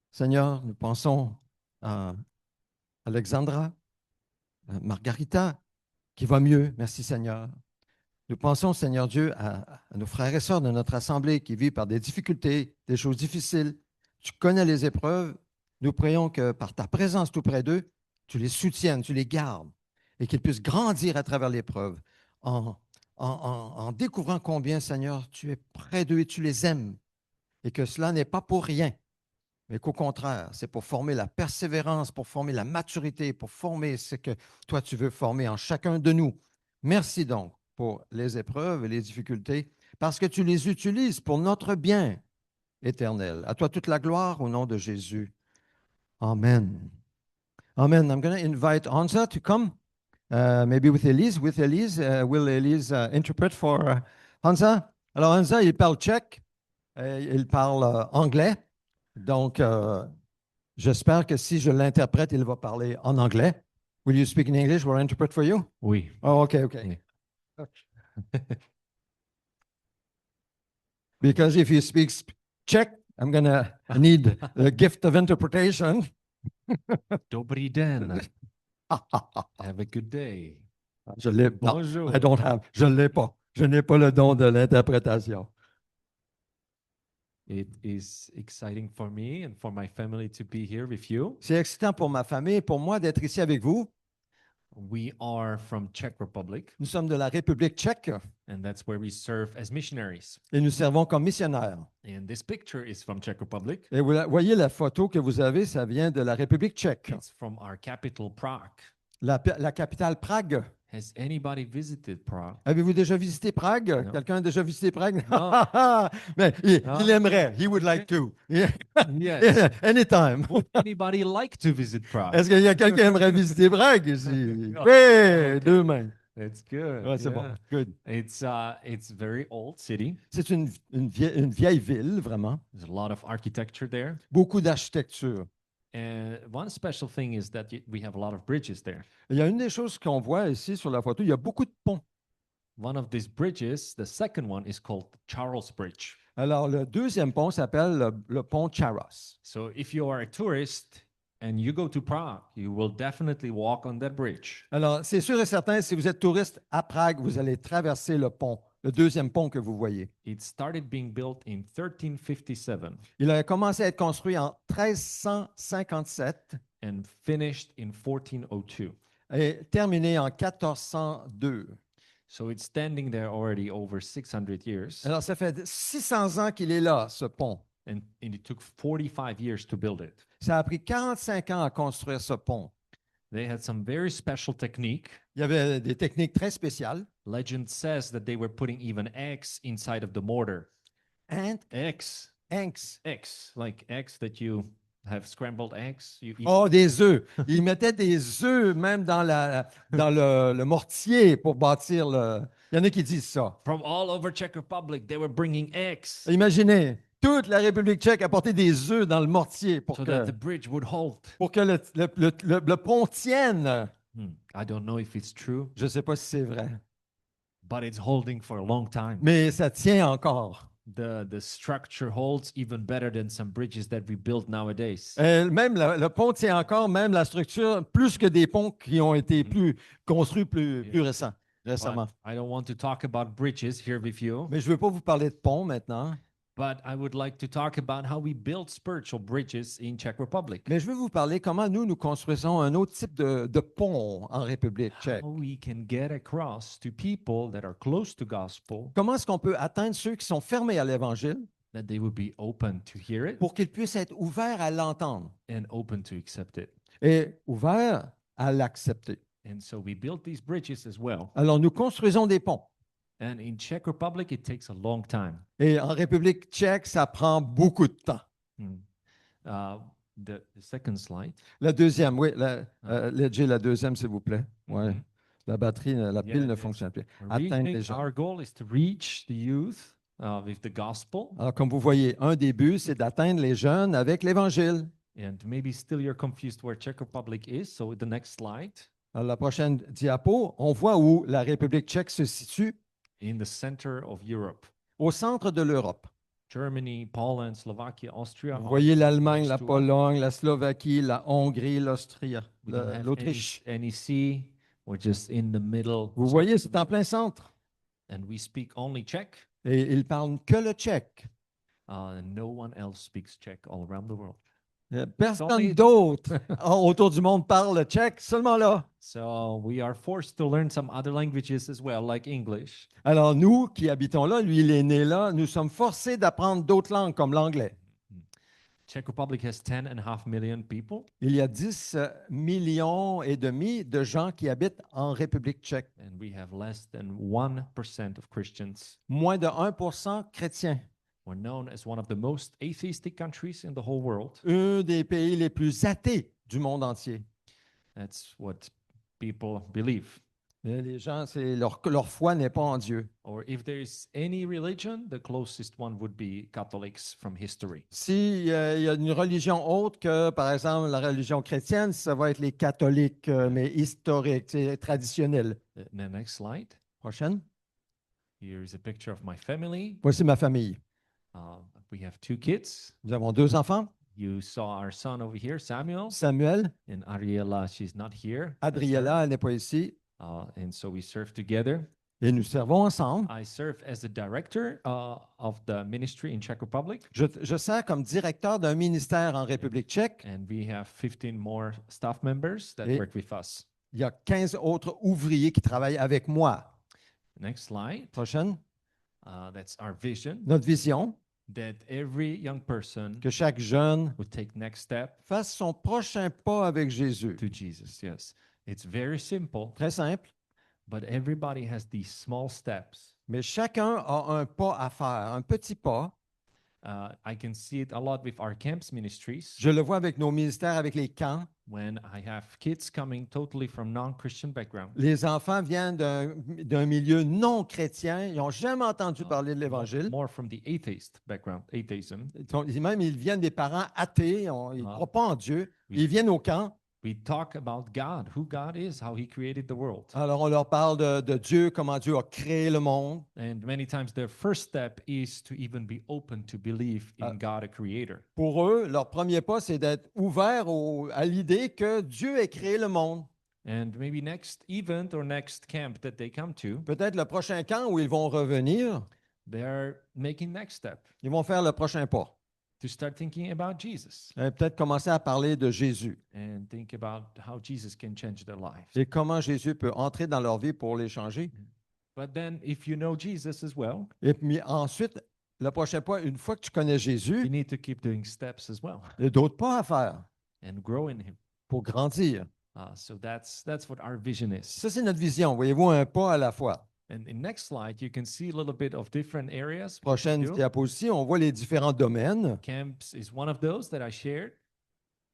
Seigneur, nous pensons à Alexandra, à Margarita, qui va mieux. Merci, Seigneur. Nous pensons, Seigneur Dieu, à nos frères et sœurs de notre assemblée qui vivent par des difficultés, des choses difficiles. Tu connais les épreuves. Nous prions que par ta présence tout près d'eux, tu les soutiennes, tu les gardes et qu'ils puissent grandir à travers l'épreuve en découvrant combien, Seigneur, tu es près d'eux et tu les aimes et que cela n'est pas pour rien, mais qu'au contraire, c'est pour former la persévérance, pour former la maturité, pour former ce que toi tu veux former en chacun de nous. Merci donc pour les épreuves et les difficultés, parce que tu les utilises pour notre bien éternel. À toi toute la gloire au nom de Jésus. Amen. Amen. I'm going to invite Hansa to come, maybe with Elise. With Elise, will Elise interpret for Hansa? Alors Hansa, il parle tchèque, il parle anglais, donc j'espère que si je l'interprète, il va parler en anglais. Will you speak in English or interpret for you? Oui. Oh, okay. Oui. Because if he speaks Czech, I'm going to need the gift of interpretation. Dobrý den. Have a good day. Je l'ai pas. Bonjour. I don't have. Je l'ai pas. Je n'ai pas le don de l'interprétation. It is exciting for me and for my family to be here with you. C'est excitant pour ma famille et pour moi d'être ici avec vous. We are from Czech Republic, Nous sommes de la République tchèque and that's where we serve as missionaries. et nous servons comme missionnaires. And this picture is from Czech Republic. Et vous voyez la photo que vous avez, ça vient de la République tchèque, It's from our capital, Prague. la capitale Prague. Has anybody visited Prague? Avez-vous déjà visité Prague? Non. Quelqu'un a déjà visité Prague? Non. Mais Non. il aimerait. He would like to. Yeah. Yes. Anytime. Would anybody like to visit Prague? Est-ce qu'il y a quelqu'un qui aimerait visiter Prague ici? Non. Oui, deux mains. That's good. Ouais, c'est bon. Yeah. Good. It's a very old city. C'est une vieille ville, vraiment. There's a lot of architecture there. Beaucoup d'architecture. And one special thing is that we have a lot of bridges there. Il y a une des choses qu'on voit ici sur la photo, il y a beaucoup de ponts. One of these bridges, the second one, is called Charles Bridge. Alors, le deuxième pont s'appelle le pont Charos. So if you are a tourist and you go to Prague, you will definitely walk on that bridge. Alors, c'est sûr et certain, si vous êtes touriste à Prague, vous allez traverser le pont, le deuxième pont que vous voyez. It started being built in 1357 Il a commencé à être construit en 1357 and finished in 1402. et terminé en 1402. So it's standing there already over 600 years, Alors, ça fait 600 ans qu'il est là, ce pont. and it took 45 years to build it. Ça a pris 45 ans à construire ce pont. They had some very special technique. Il y avait des techniques très spéciales. Legend says that they were putting even eggs inside of the mortar. And Eggs, like eggs that you have scrambled eggs. You eat. oh, des œufs. Ils mettaient des œufs même dans le mortier pour bâtir le. Il y en a qui disent ça. From all over Czech Republic, they were bringing eggs Imaginez, toute la République tchèque a porté des œufs dans le mortier pour so that que, the bridge would hold. le pont tienne. I don't know if it's true, Je ne sais pas si c'est vrai, but it's holding for a long time. mais ça tient encore. The structure holds even better than some bridges that we build nowadays. Même le pont tient encore, même la structure, plus que des ponts qui ont été construits plus récemment. But I don't want to talk about bridges here with you, Mais je ne veux pas vous parler de pont maintenant, but I would like to talk about how we build spiritual bridges in Czech Republic. mais je veux vous parler comment nous construisons un autre type de pont en République tchèque. How we can get across to people that are close to gospel, Comment est-ce qu'on peut atteindre ceux qui sont fermés à l'Évangile that they would be open to hear it pour qu'ils puissent être ouverts à l'entendre and open to accept it. et ouverts à l'accepter? And so we build these bridges as well. Alors, nous construisons des ponts. And in Czech Republic, it takes a long time. Et en République tchèque, ça prend beaucoup de temps. The second slide. La deuxième, oui. J'ai la deuxième, s'il vous plaît. Ouais. Mhm. La batterie, la pile ne yes. fonctionne plus. Atteindre les gens. Our goal is to reach the youth with the gospel. Alors, comme vous voyez, un des buts, c'est d'atteindre les jeunes avec l'Évangile. And maybe still you're confused where Czech Republic is. So the next slide. Alors, la prochaine diapo, on voit où la République tchèque se situe, In the center of Europe. au centre de l'Europe. Germany, Poland, Slovakia, Austria. Vous voyez l'Allemagne, la next to us. Pologne, la Slovaquie, la Hongrie, l'Austrie, We don't have l'Autriche. any sea. We're just in the middle. Vous voyez, c'est en plein centre. And we speak only Czech. Et ils parlent que le tchèque. No one else speaks Czech all around the world. Personne only- d'autre autour du monde parle le tchèque, seulement là. So we are forced to learn some other languages as well, like English. Alors nous qui habitons là, lui il est né là, nous sommes forcés d'apprendre d'autres langues comme l'anglais. Czech Republic has 10.5 million people, Il y a 10 millions et demi de gens qui habitent en République tchèque. and we have less than 1% of Christians. Moins de 1% chrétiens. We're known as one of the most atheistic countries in the whole world. Un des pays les plus athées du monde entier. That's what people believe. Les gens, leur foi n'est pas en Dieu. Or if there is any religion, the closest one would be Catholics from history. S'il y a une religion autre que, par exemple, la religion chrétienne, ça va être les catholiques, mais historiques, traditionnels. The next slide. Prochaine. Here is a picture of my family. Voici ma famille. We have 2 kids. Nous avons 2 enfants. You saw our son over here, Samuel, Samuel, and Ariela. She's not here. Adriella, elle n'est pas ici. And so we serve together. Et nous servons ensemble. I serve as the director of the ministry in Czech Republic, Je sers comme directeur d'un ministère en République tchèque. and we have 15 more staff members that Et- work with us. Il y a 15 autres ouvriers qui travaillent avec moi. Next slide. Prochaine. That's our vision, Notre vision, that every young person que chaque jeune would take next step fasse son prochain pas avec Jésus. to Jesus. Yes, it's very simple, Très simple. but everybody has these small steps. Mais chacun a un pas à faire, un petit pas. I can see it a lot with our camps ministries. Je le vois avec nos ministères, avec les camps. When I have kids coming totally from non-Christian background, Les enfants viennent d'un milieu non chrétien. Ils n'ont jamais entendu parler de l'Évangile. more from the atheist background, atheism. Même, ils viennent des parents athées. Ils ne Ah. croient pas en Dieu. Oui. Ils viennent au camp. We talk about God, who God is, how He created the world. Alors, on leur parle de Dieu, comment Dieu a créé le monde. And many times their first step is to even be open to believe in God, a creator. Pour eux, leur premier pas, c'est d'être ouvert à l'idée que Dieu a créé le monde. And maybe next event or next camp that they come to, Peut-être le prochain camp où ils vont revenir, they're making next step ils vont faire le prochain pas. to start thinking about Jesus Et peut-être commencer à parler de Jésus and think about how Jesus can change their lives. et comment Jésus peut entrer dans leur vie pour les changer. But then if you know Jesus as well, Et puis ensuite, le prochain pas, une fois que tu connais you Jésus, need to keep doing steps as well il y a d'autres pas à faire and grow in Him. pour grandir. So that's what our vision is. Ça, c'est notre vision. Voyez-vous, un pas à la fois. And in next slide, you can see a little bit of different areas. Prochaine do. diapositive, on voit les différents domaines. Camps is one of those that I shared.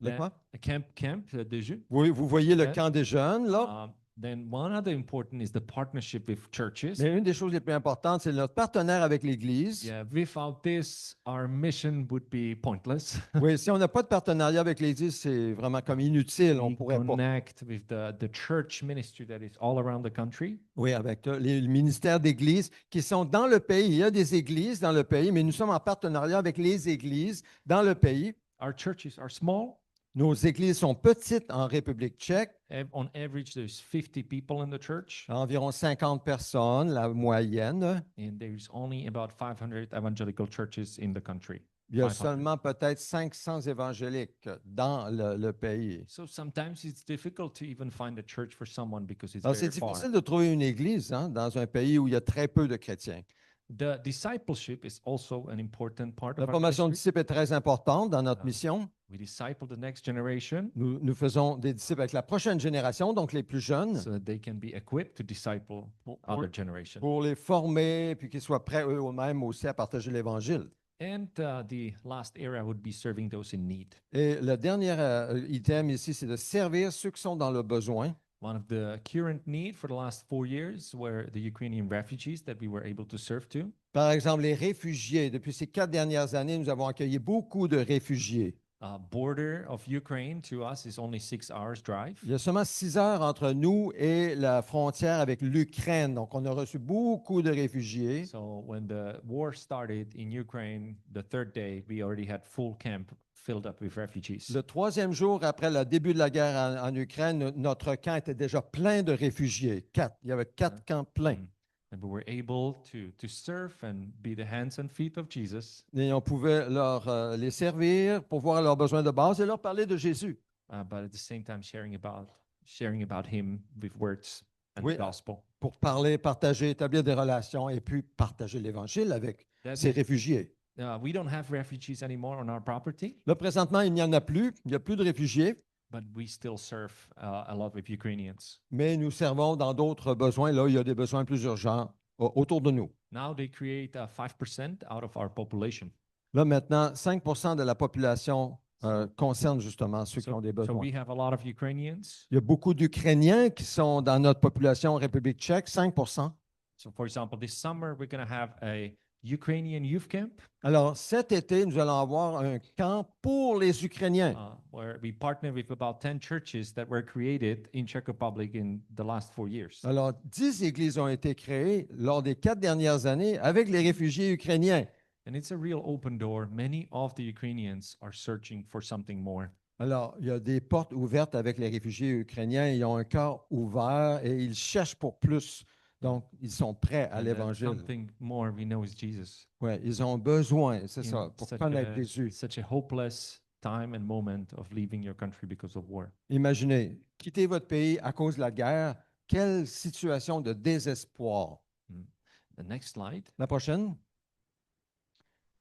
Le Then quoi? a camp de jeu. Vous voyez le Ouais. camp des jeunes, là. Then one other important is the partnership with churches. Mais une des choses les plus importantes, c'est notre partenaire avec l'Église. Yeah, without this, our mission would be pointless. Oui, si on n'a pas de partenariat avec l'Église, c'est vraiment comme inutile. On We pourrait pas. connect with the church ministry that is all around the country. Oui, avec les ministères d'Église qui sont dans le pays. Il y a des églises dans le pays, mais nous sommes en partenariat avec les églises dans le pays. Our churches are small. Nos églises sont petites en République tchèque, On average, there's 50 people in the church, environ 50 personnes, la moyenne. and there's only about 500 evangelical churches in the country. Il y a 500. seulement peut-être 500 évangéliques dans le pays. So sometimes it's difficult to even find a church for someone because it's Alors, very c'est far. difficile de trouver une église dans un pays où il y a très peu de chrétiens. The discipleship is also an important part La of our formation de ministry. disciples est très importante dans notre Ah. mission. We disciple the next generation Nous faisons des disciples avec la prochaine génération, donc les plus jeunes, so that they can be equipped to disciple other generations. pour les former, puis qu'ils soient prêts eux-mêmes aussi à partager l'Évangile. And the last area would be serving those in need. Et le dernier item ici, c'est de servir ceux qui sont dans le besoin. One of the current need for the last 4 years were the Ukrainian refugees that we were able to serve to. Par exemple, les réfugiés. Depuis ces 4 dernières années, nous avons accueilli beaucoup de réfugiés. Border of Ukraine to us is only 6 hours drive. Il y a seulement 6 heures entre nous et la frontière avec l'Ukraine. Donc, on a reçu beaucoup de réfugiés. So when the war started in Ukraine, the third day, we already had full camp filled up with refugees. Le 3e jour après le début de la guerre en Ukraine, notre camp était déjà plein de réfugiés. 4. Il y avait 4 camps pleins. And we were able to serve and be the hands and feet of Jesus, Et on pouvait les servir pour voir leurs besoins de base et leur parler de Jésus. but at the same time sharing about Him with words and Oui. the gospel. Pour parler, partager, établir des relations et puis partager l'Évangile avec That ces is- réfugiés. we don't have refugees anymore on our property, Là, présentement, il n'y en a plus. Il n'y a plus de réfugiés, but we still serve a lot with Ukrainians. mais nous servons dans d'autres besoins. Là, il y a des besoins plus urgents autour de nous. Now they create 5% out of our population. Là, maintenant, 5 de la population concerne justement ceux qui ont des So besoins. we have a lot of Ukrainians. Il y a beaucoup d'Ukrainiens qui sont dans notre population en République tchèque, 5 So for example, this summer we're going to have a Ukrainian youth camp Alors, cet été, nous allons avoir un camp pour les Ukrainiens. where we partner with about 10 churches that were created in Czech Republic in the last 4 years. Alors, 10 églises ont été créées lors des 4 dernières années avec les réfugiés ukrainiens. And it's a real open door. Many of the Ukrainians are searching for something more. Alors, il y a des portes ouvertes avec les réfugiés ukrainiens. Ils ont un cœur ouvert et ils cherchent pour plus. Donc, ils sont prêts à And that l'Évangile. something more we know is Jesus. Ouais, ils ont besoin, c'est ça, In pour connaître a, Jésus. such a hopeless time and moment of leaving your country because of war. Imaginez, quitter votre pays à cause de la guerre, quelle situation de désespoir. The next slide La prochaine,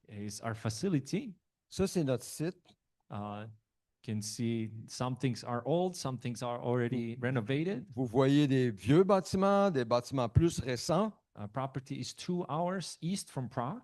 is our facility. ça c'est notre site. Can see some things are old, some things are already renovated. Vous voyez des vieux bâtiments, des bâtiments plus récents. Our property is 2 hours east from Prague,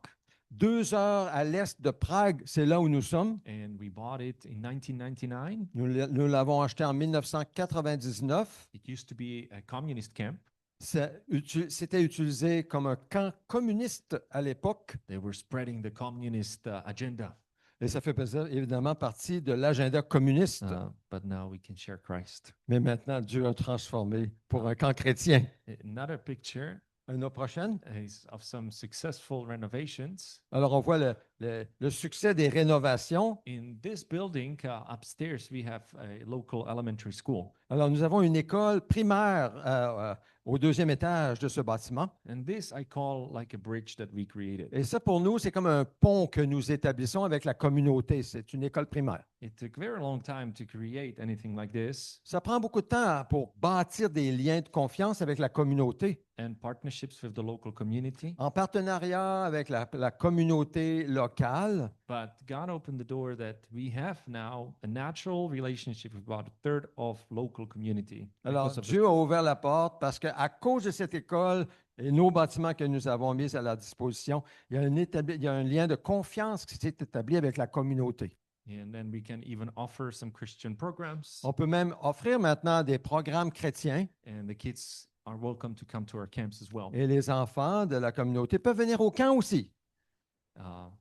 2 heures à l'est de Prague, c'est là où nous sommes. and we bought it in 1999. Nous l'avons acheté en 1999. It used to be a communist camp. C'était utilisé comme un camp communiste à l'époque. They were spreading the communist agenda. Et ça fait évidemment partie de l'agenda communiste. but now we can share Christ. Mais maintenant, Dieu a transformé pour un camp chrétien. Another picture Une autre prochaine. is of some successful renovations. Alors, on voit le succès des rénovations. In this building, upstairs, we have a local elementary school. Alors, nous avons une école primaire au deuxième étage de ce bâtiment. And this I call like a bridge that we created. Et ça, pour nous, c'est comme un pont que nous établissons avec la communauté. C'est une école primaire. It took very long time to create anything like this, Ça prend beaucoup de temps pour bâtir des liens de confiance avec la communauté, and partnerships with the local community. en partenariat avec la communauté locale. But God opened the door that we have now a natural relationship with about a third of local community. Alors, because of the Dieu a ouvert la porte parce qu'à cause de cette école et nos bâtiments que nous avons mis à la disposition, il y a un lien de confiance qui s'est établi avec la communauté. And then we can even offer some Christian programs, On peut même offrir maintenant des programmes chrétiens and the kids are welcome to come to our camps as well. et les enfants de la communauté peuvent venir au camp aussi.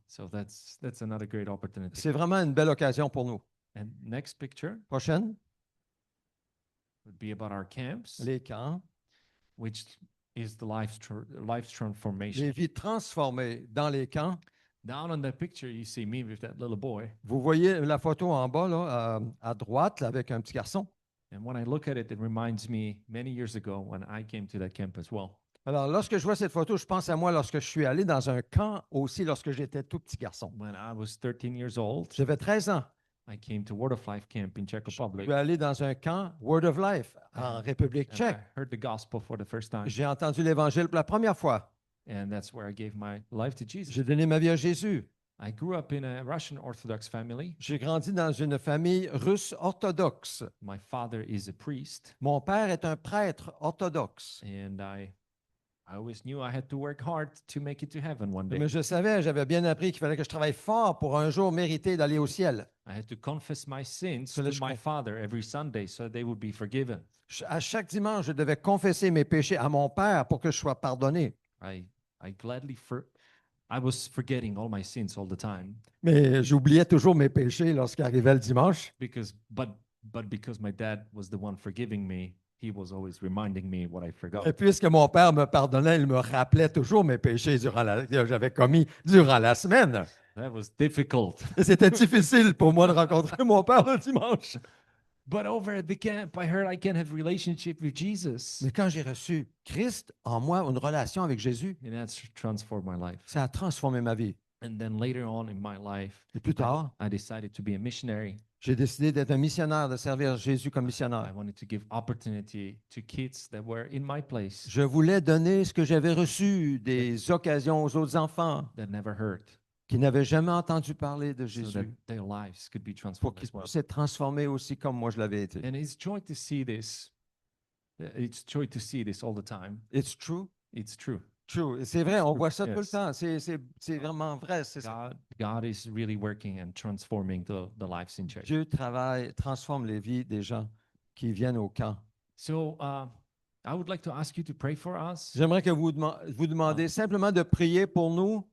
So that's another great opportunity. C'est vraiment une belle occasion pour nous. And next picture Prochaine, would be about our camps, les camps, which is the life transformation. les vies transformées dans les camps. Down on the picture, you see me with that little boy. Vous voyez la photo en bas, là, à droite, là, avec un petit garçon. And when I look at it, it reminds me many years ago when I came to that camp as well. Alors, lorsque je vois cette photo, je pense à moi lorsque je suis allé dans un camp aussi lorsque j'étais tout petit garçon. When I was 13 years old, J'avais 13 ans. I came to Word of Life camp in Czech Je Republic. suis allé dans un camp Word of Life en République And I tchèque. heard the gospel for the first time. J'ai entendu l'Évangile pour la première fois. And that's where I gave my life to Jesus. J'ai donné ma vie à Jésus. I grew up in a Russian Orthodox family. J'ai grandi dans une famille russe orthodoxe. My father is a priest, Mon père est un prêtre orthodoxe. and I always knew I had to work hard to make it to heaven one day. Mais je savais, j'avais bien appris qu'il fallait que je travaille fort pour un jour mériter d'aller au ciel. I had to confess my sins Fallait to que je my father every Sunday so they would be forgiven. À chaque dimanche, je devais confesser mes péchés à mon père pour que je sois pardonné. I gladly I was forgetting all my sins all the time Mais j'oubliais toujours mes péchés lorsqu'arrivait le dimanche. but because my dad was the one forgiving me, he was always reminding me what I forgot. Et puisque mon père me pardonnait, il me rappelait toujours mes péchés que j'avais commis durant la semaine. That was difficult. Et c'était difficile pour moi de rencontrer mon père le dimanche. But over at the camp, I heard I can have relationship with Jesus. Mais quand j'ai reçu Christ en moi, une relation avec Jésus, And that's transformed my life. ça a transformé ma vie. And then later on in my life, Et plus tard, I decided to be a missionary. j'ai décidé d'être un missionnaire, de servir Jésus comme I missionnaire. wanted to give opportunity to kids that were in my place Je voulais donner ce que j'avais reçu, des occasions aux autres enfants that never heard, qui n'avaient jamais entendu parler de so that Jésus, their lives could be pour transformed qu'ils as well. puissent être transformés aussi comme moi je l'avais été. And it's joy to see this. It's joy to see this all the time. It's true. It's true. True. Et c'est vrai, on voit ça tout le Yes. temps. C'est vraiment vrai. C'est ça. God is really working and transforming the lives in church. Dieu travaille, transforme les vies des gens qui viennent au camp. So I would like to ask you to pray for us. J'aimerais que vous demandez simplement de prier pour nous,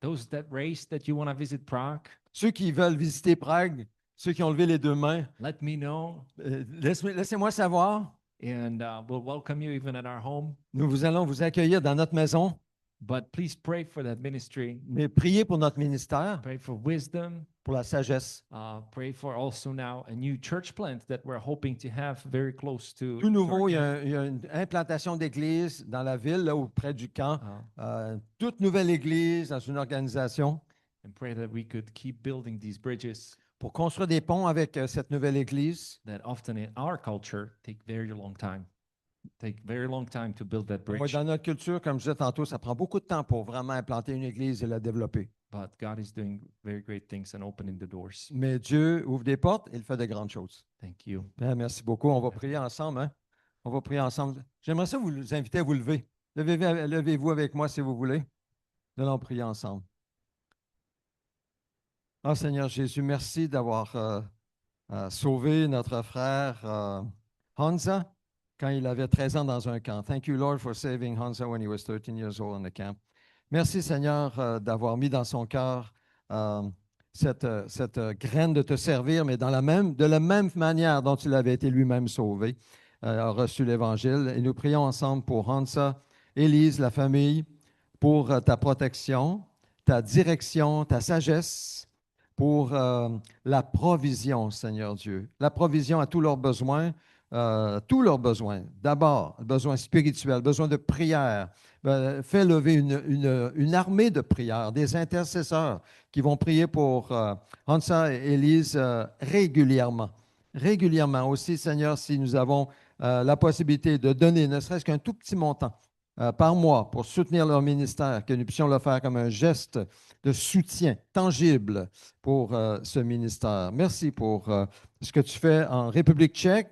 Those that raised that you want to visit Prague, ceux qui veulent visiter Prague, ceux qui ont levé les deux mains. let me know, Laissez-moi savoir. and we'll welcome you even at our home. Nous allons vous accueillir dans notre maison, But please pray for that ministry. mais priez pour notre ministère, Pray for wisdom. pour la sagesse. Pray for also now a new church plant that we're hoping to have very close to. Tout nouveau, our il y camp. a une implantation d'église dans la ville, là, près du camp. Uh, Toute nouvelle église dans une organisation and pray that we could keep building these bridges pour construire des ponts avec cette nouvelle église. that often in our culture take very long time. Take very long time to build that Ouais, bridge. dans notre culture, comme je disais tantôt, ça prend beaucoup de temps pour vraiment implanter une église et la développer. But God is doing very great things and opening the doors. Mais Dieu ouvre des portes et il fait de grandes choses. Thank you. Bien, merci beaucoup. On va prier ensemble. Hein? On va prier ensemble. J'aimerais ça vous inviter à vous lever. Levez-vous avec moi si vous voulez. Nous allons prier ensemble. Ah, Seigneur Jésus, merci d'avoir sauvé notre frère Hansa quand il avait 13 ans dans un camp. Thank you, Lord, for saving Hansa when he was 13 years old in the camp. Merci, Seigneur, d'avoir mis dans son cœur cette graine de te servir, mais de la même manière dont il avait été lui-même sauvé, a reçu l'Évangile. Et nous prions ensemble pour Hansa, Élise, la famille, pour ta protection, ta direction, ta sagesse, pour la provision, Seigneur Dieu. La provision à tous leurs besoins. Tous leurs besoins. D'abord, besoin spirituel, besoin de prière. Fais lever une armée de prières, des intercesseurs qui vont prier pour Hansa et Élise régulièrement. Régulièrement aussi, Seigneur, si nous avons la possibilité de donner ne serait-ce qu'un tout petit montant par mois pour soutenir leur ministère, que nous puissions le faire comme un geste de soutien tangible pour ce ministère. Merci pour ce que tu fais en République tchèque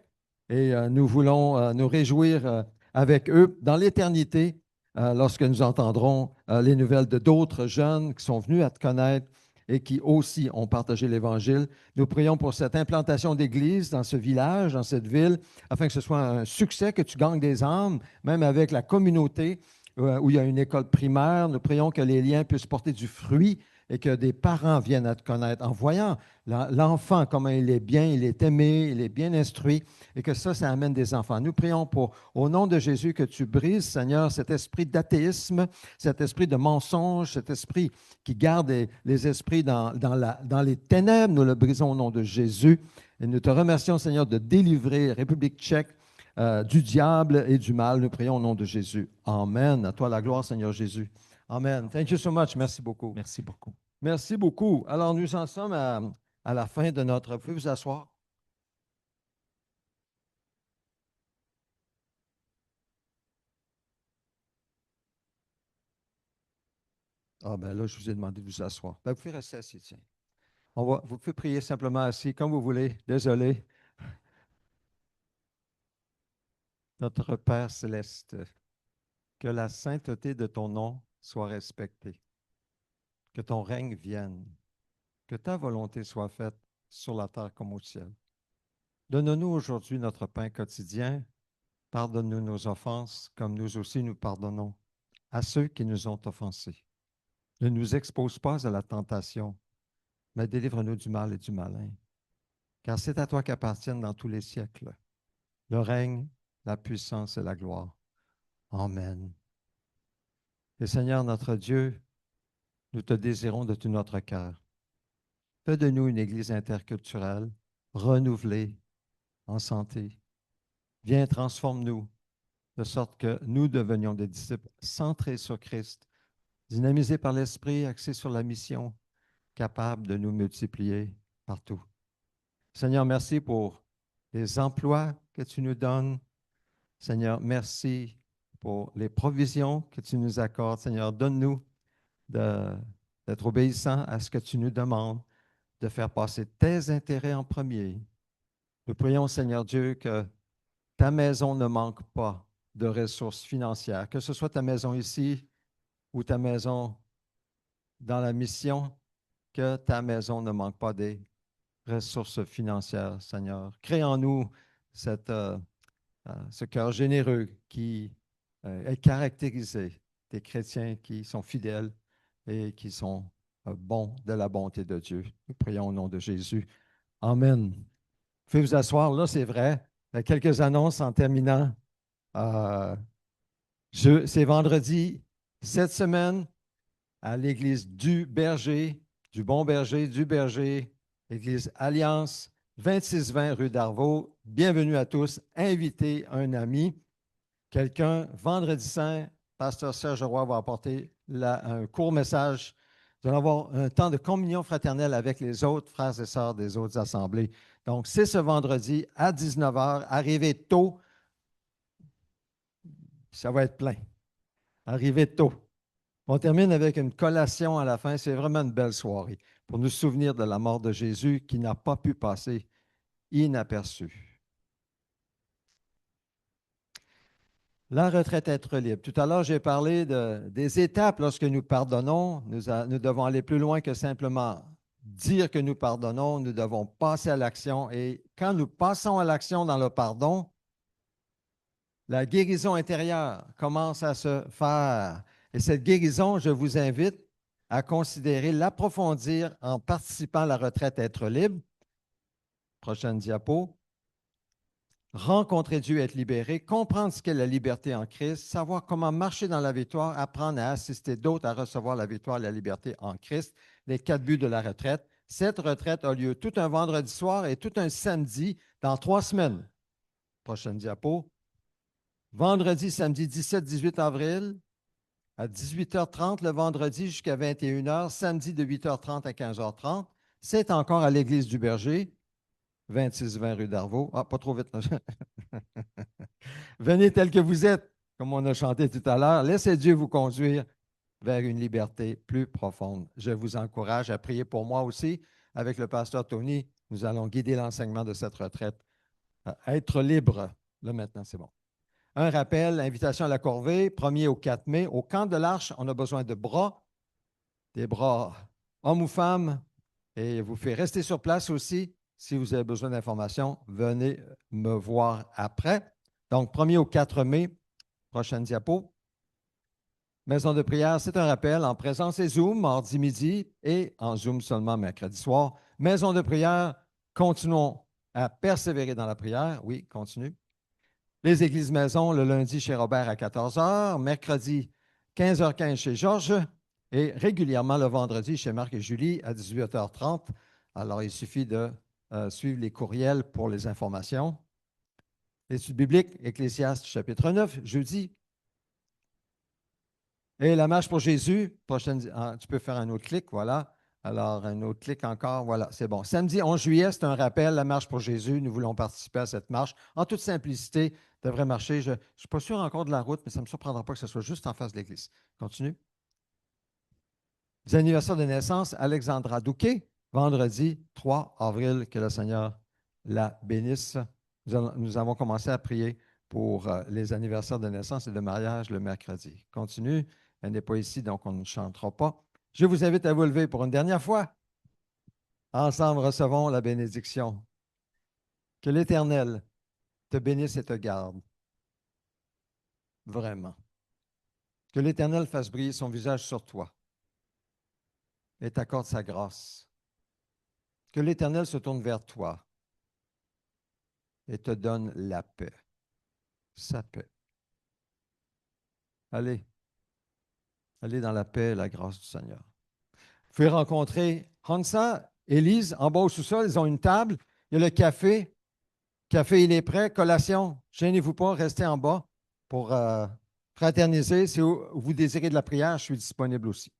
et nous voulons nous réjouir avec eux dans l'éternité lorsque nous entendrons les nouvelles de d'autres jeunes qui sont venus à te connaître et qui aussi ont partagé l'Évangile. Nous prions pour cette implantation d'église dans ce village, dans cette ville, afin que ce soit un succès, que tu gagnes des âmes, même avec la communauté où il y a une école primaire. Nous prions que les liens puissent porter du fruit et que des parents viennent à te connaître en voyant l'enfant, comment il est bien, il est aimé, il est bien instruit, et que ça amène des enfants. Nous prions au nom de Jésus, que tu brises, Seigneur, cet esprit d'athéisme, cet esprit de mensonge, cet esprit qui garde les esprits dans les ténèbres. Nous le brisons au nom de Jésus. Et nous te remercions, Seigneur, de délivrer République tchèque du diable et du mal. Nous prions au nom de Jésus. Amen. À toi la gloire, Seigneur Jésus. Amen. Thank you so much. Merci beaucoup. Merci beaucoup. Merci beaucoup. Alors, nous en sommes à la fin de notre... Vous pouvez vous asseoir? Ah, ben là, je vous ai demandé de vous asseoir. Ben, vous pouvez rester assis, tiens. Vous pouvez prier simplement assis, comme vous voulez. Désolé. Notre Père céleste, que la sainteté de ton nom soit respectée, que ton règne vienne, que ta volonté soit faite sur la terre comme au ciel. Donne-nous aujourd'hui notre pain quotidien. Pardonne-nous nos offenses, comme nous aussi nous pardonnons à ceux qui nous ont offensés. Ne nous expose pas à la tentation, mais délivre-nous du mal et du malin. Car c'est à toi qu'appartiennent dans tous les siècles le règne, la puissance et la gloire. Amen. Et Seigneur notre Dieu, nous te désirons de tout notre cœur. Fais de nous une Église interculturelle, renouvelée, en santé. Viens, transforme-nous, de sorte que nous devenions des disciples centrés sur Christ, dynamisés par l'Esprit, axés sur la mission, capables de nous multiplier partout. Seigneur, merci pour les emplois que tu nous donnes. Seigneur, merci pour les provisions que tu nous accordes. Seigneur, donne-nous d'être obéissants à ce que tu nous demandes, de faire passer tes intérêts en premier. Nous prions, Seigneur Dieu, que ta maison ne manque pas de ressources financières, que ce soit ta maison ici ou ta maison dans la mission, que ta maison ne manque pas des ressources financières, Seigneur. Crée en nous ce cœur généreux qui est caractérisé des chrétiens qui sont fidèles et qui sont bons de la bonté de Dieu. Nous prions au nom de Jésus. Amen. Vous pouvez vous asseoir, là, c'est vrai. Quelques annonces en terminant. C'est vendredi, cette semaine, à l'église du Berger, du Bon Berger, du Berger, l'église Alliance, 2620 rue d'Arvaux. Bienvenue à tous. Invitez un ami, quelqu'un. Vendredi saint, pasteur Serge Roy va apporter un court message. Nous allons avoir un temps de communion fraternelle avec les autres frères et sœurs des autres assemblées. Donc, c'est ce vendredi à 19h. Arrivez tôt. Ça va être plein. Arrivez tôt. On termine avec une collation à la fin. C'est vraiment une belle soirée pour nous souvenir de la mort de Jésus qui n'a pas pu passer inaperçu. La retraite être libre. Tout à l'heure, j'ai parlé des étapes lorsque nous pardonnons. Nous devons aller plus loin que simplement dire que nous pardonnons. Nous devons passer à l'action. Et quand nous passons à l'action dans le pardon, la guérison intérieure commence à se faire. Et cette guérison, je vous invite à considérer, l'approfondir en participant à la retraite Être libre. Prochaine diapo. Rencontrer Dieu et être libéré, comprendre ce qu'est la liberté en Christ, savoir comment marcher dans la victoire, apprendre à assister d'autres à recevoir la victoire et la liberté en Christ, les 4 buts de la retraite. Cette retraite a lieu tout un vendredi soir et tout un samedi dans 3 semaines. Prochaine diapo. Vendredi, samedi 17-18 avril, à 18h30 le vendredi jusqu'à 21h, samedi de 8h30 à 15h30. C'est encore à l'église du Berger, 26-20 rue d'Arvaux. Ah, pas trop vite. Venez tel que vous êtes, comme on a chanté tout à l'heure. Laissez Dieu vous conduire vers une liberté plus profonde. Je vous encourage à prier pour moi aussi. Avec le pasteur Tony, nous allons guider l'enseignement de cette retraite. Être libre. Là, maintenant, c'est bon. Un rappel, invitation à la corvée, 1er au 4 mai. Au camp de l'Arche, on a besoin de bras, des bras hommes ou femmes, et vous faites rester sur place aussi. Si vous avez besoin d'informations, venez me voir après. Donc, 1er au 4 mai, prochaine diapo. Maison de prière, c'est un rappel en présence et Zoom, mardi midi, et en Zoom seulement mercredi soir. Maison de prière, continuons à persévérer dans la prière. Oui, continue. Les églises maison, le lundi chez Robert à 14h, mercredi 15h15 chez Georges et régulièrement le vendredi chez Marc et Julie à 18h30. Alors, il suffit de suivre les courriels pour les informations. L'étude biblique, Ecclésiaste chapitre 9, jeudi. Et la marche pour Jésus, tu peux faire un autre clic, voilà. Alors, un autre clic encore, voilà, c'est bon. Samedi 11 juillet, c'est un rappel, la marche pour Jésus. Nous voulons participer à cette marche. En toute simplicité, devrait marcher. Je ne suis pas sûr encore de la route, mais ça ne me surprendra pas que ce soit juste en face de l'église. Continue. Les anniversaires de naissance, Alexandra Douquet, vendredi 3 avril, que le Seigneur la bénisse. Nous avons commencé à prier pour les anniversaires de naissance et de mariage le mercredi. Continue. Elle n'est pas ici, donc on ne chantera pas. Je vous invite à vous lever pour une dernière fois. Ensemble, recevons la bénédiction. Que l'Éternel te bénisse et te garde. Vraiment. Que l'Éternel fasse briller son visage sur toi et t'accorde sa grâce. Que l'Éternel se tourne vers toi et te donne la paix, sa paix. Allez dans la paix et la grâce du Seigneur. Vous pouvez rencontrer Hansa, Élise, en bas au sous-sol, ils ont une table, il y a le café. Café, il est prêt. Collation, gênez-vous pas, restez en bas pour fraterniser. Si vous désirez de la prière, je suis disponible aussi.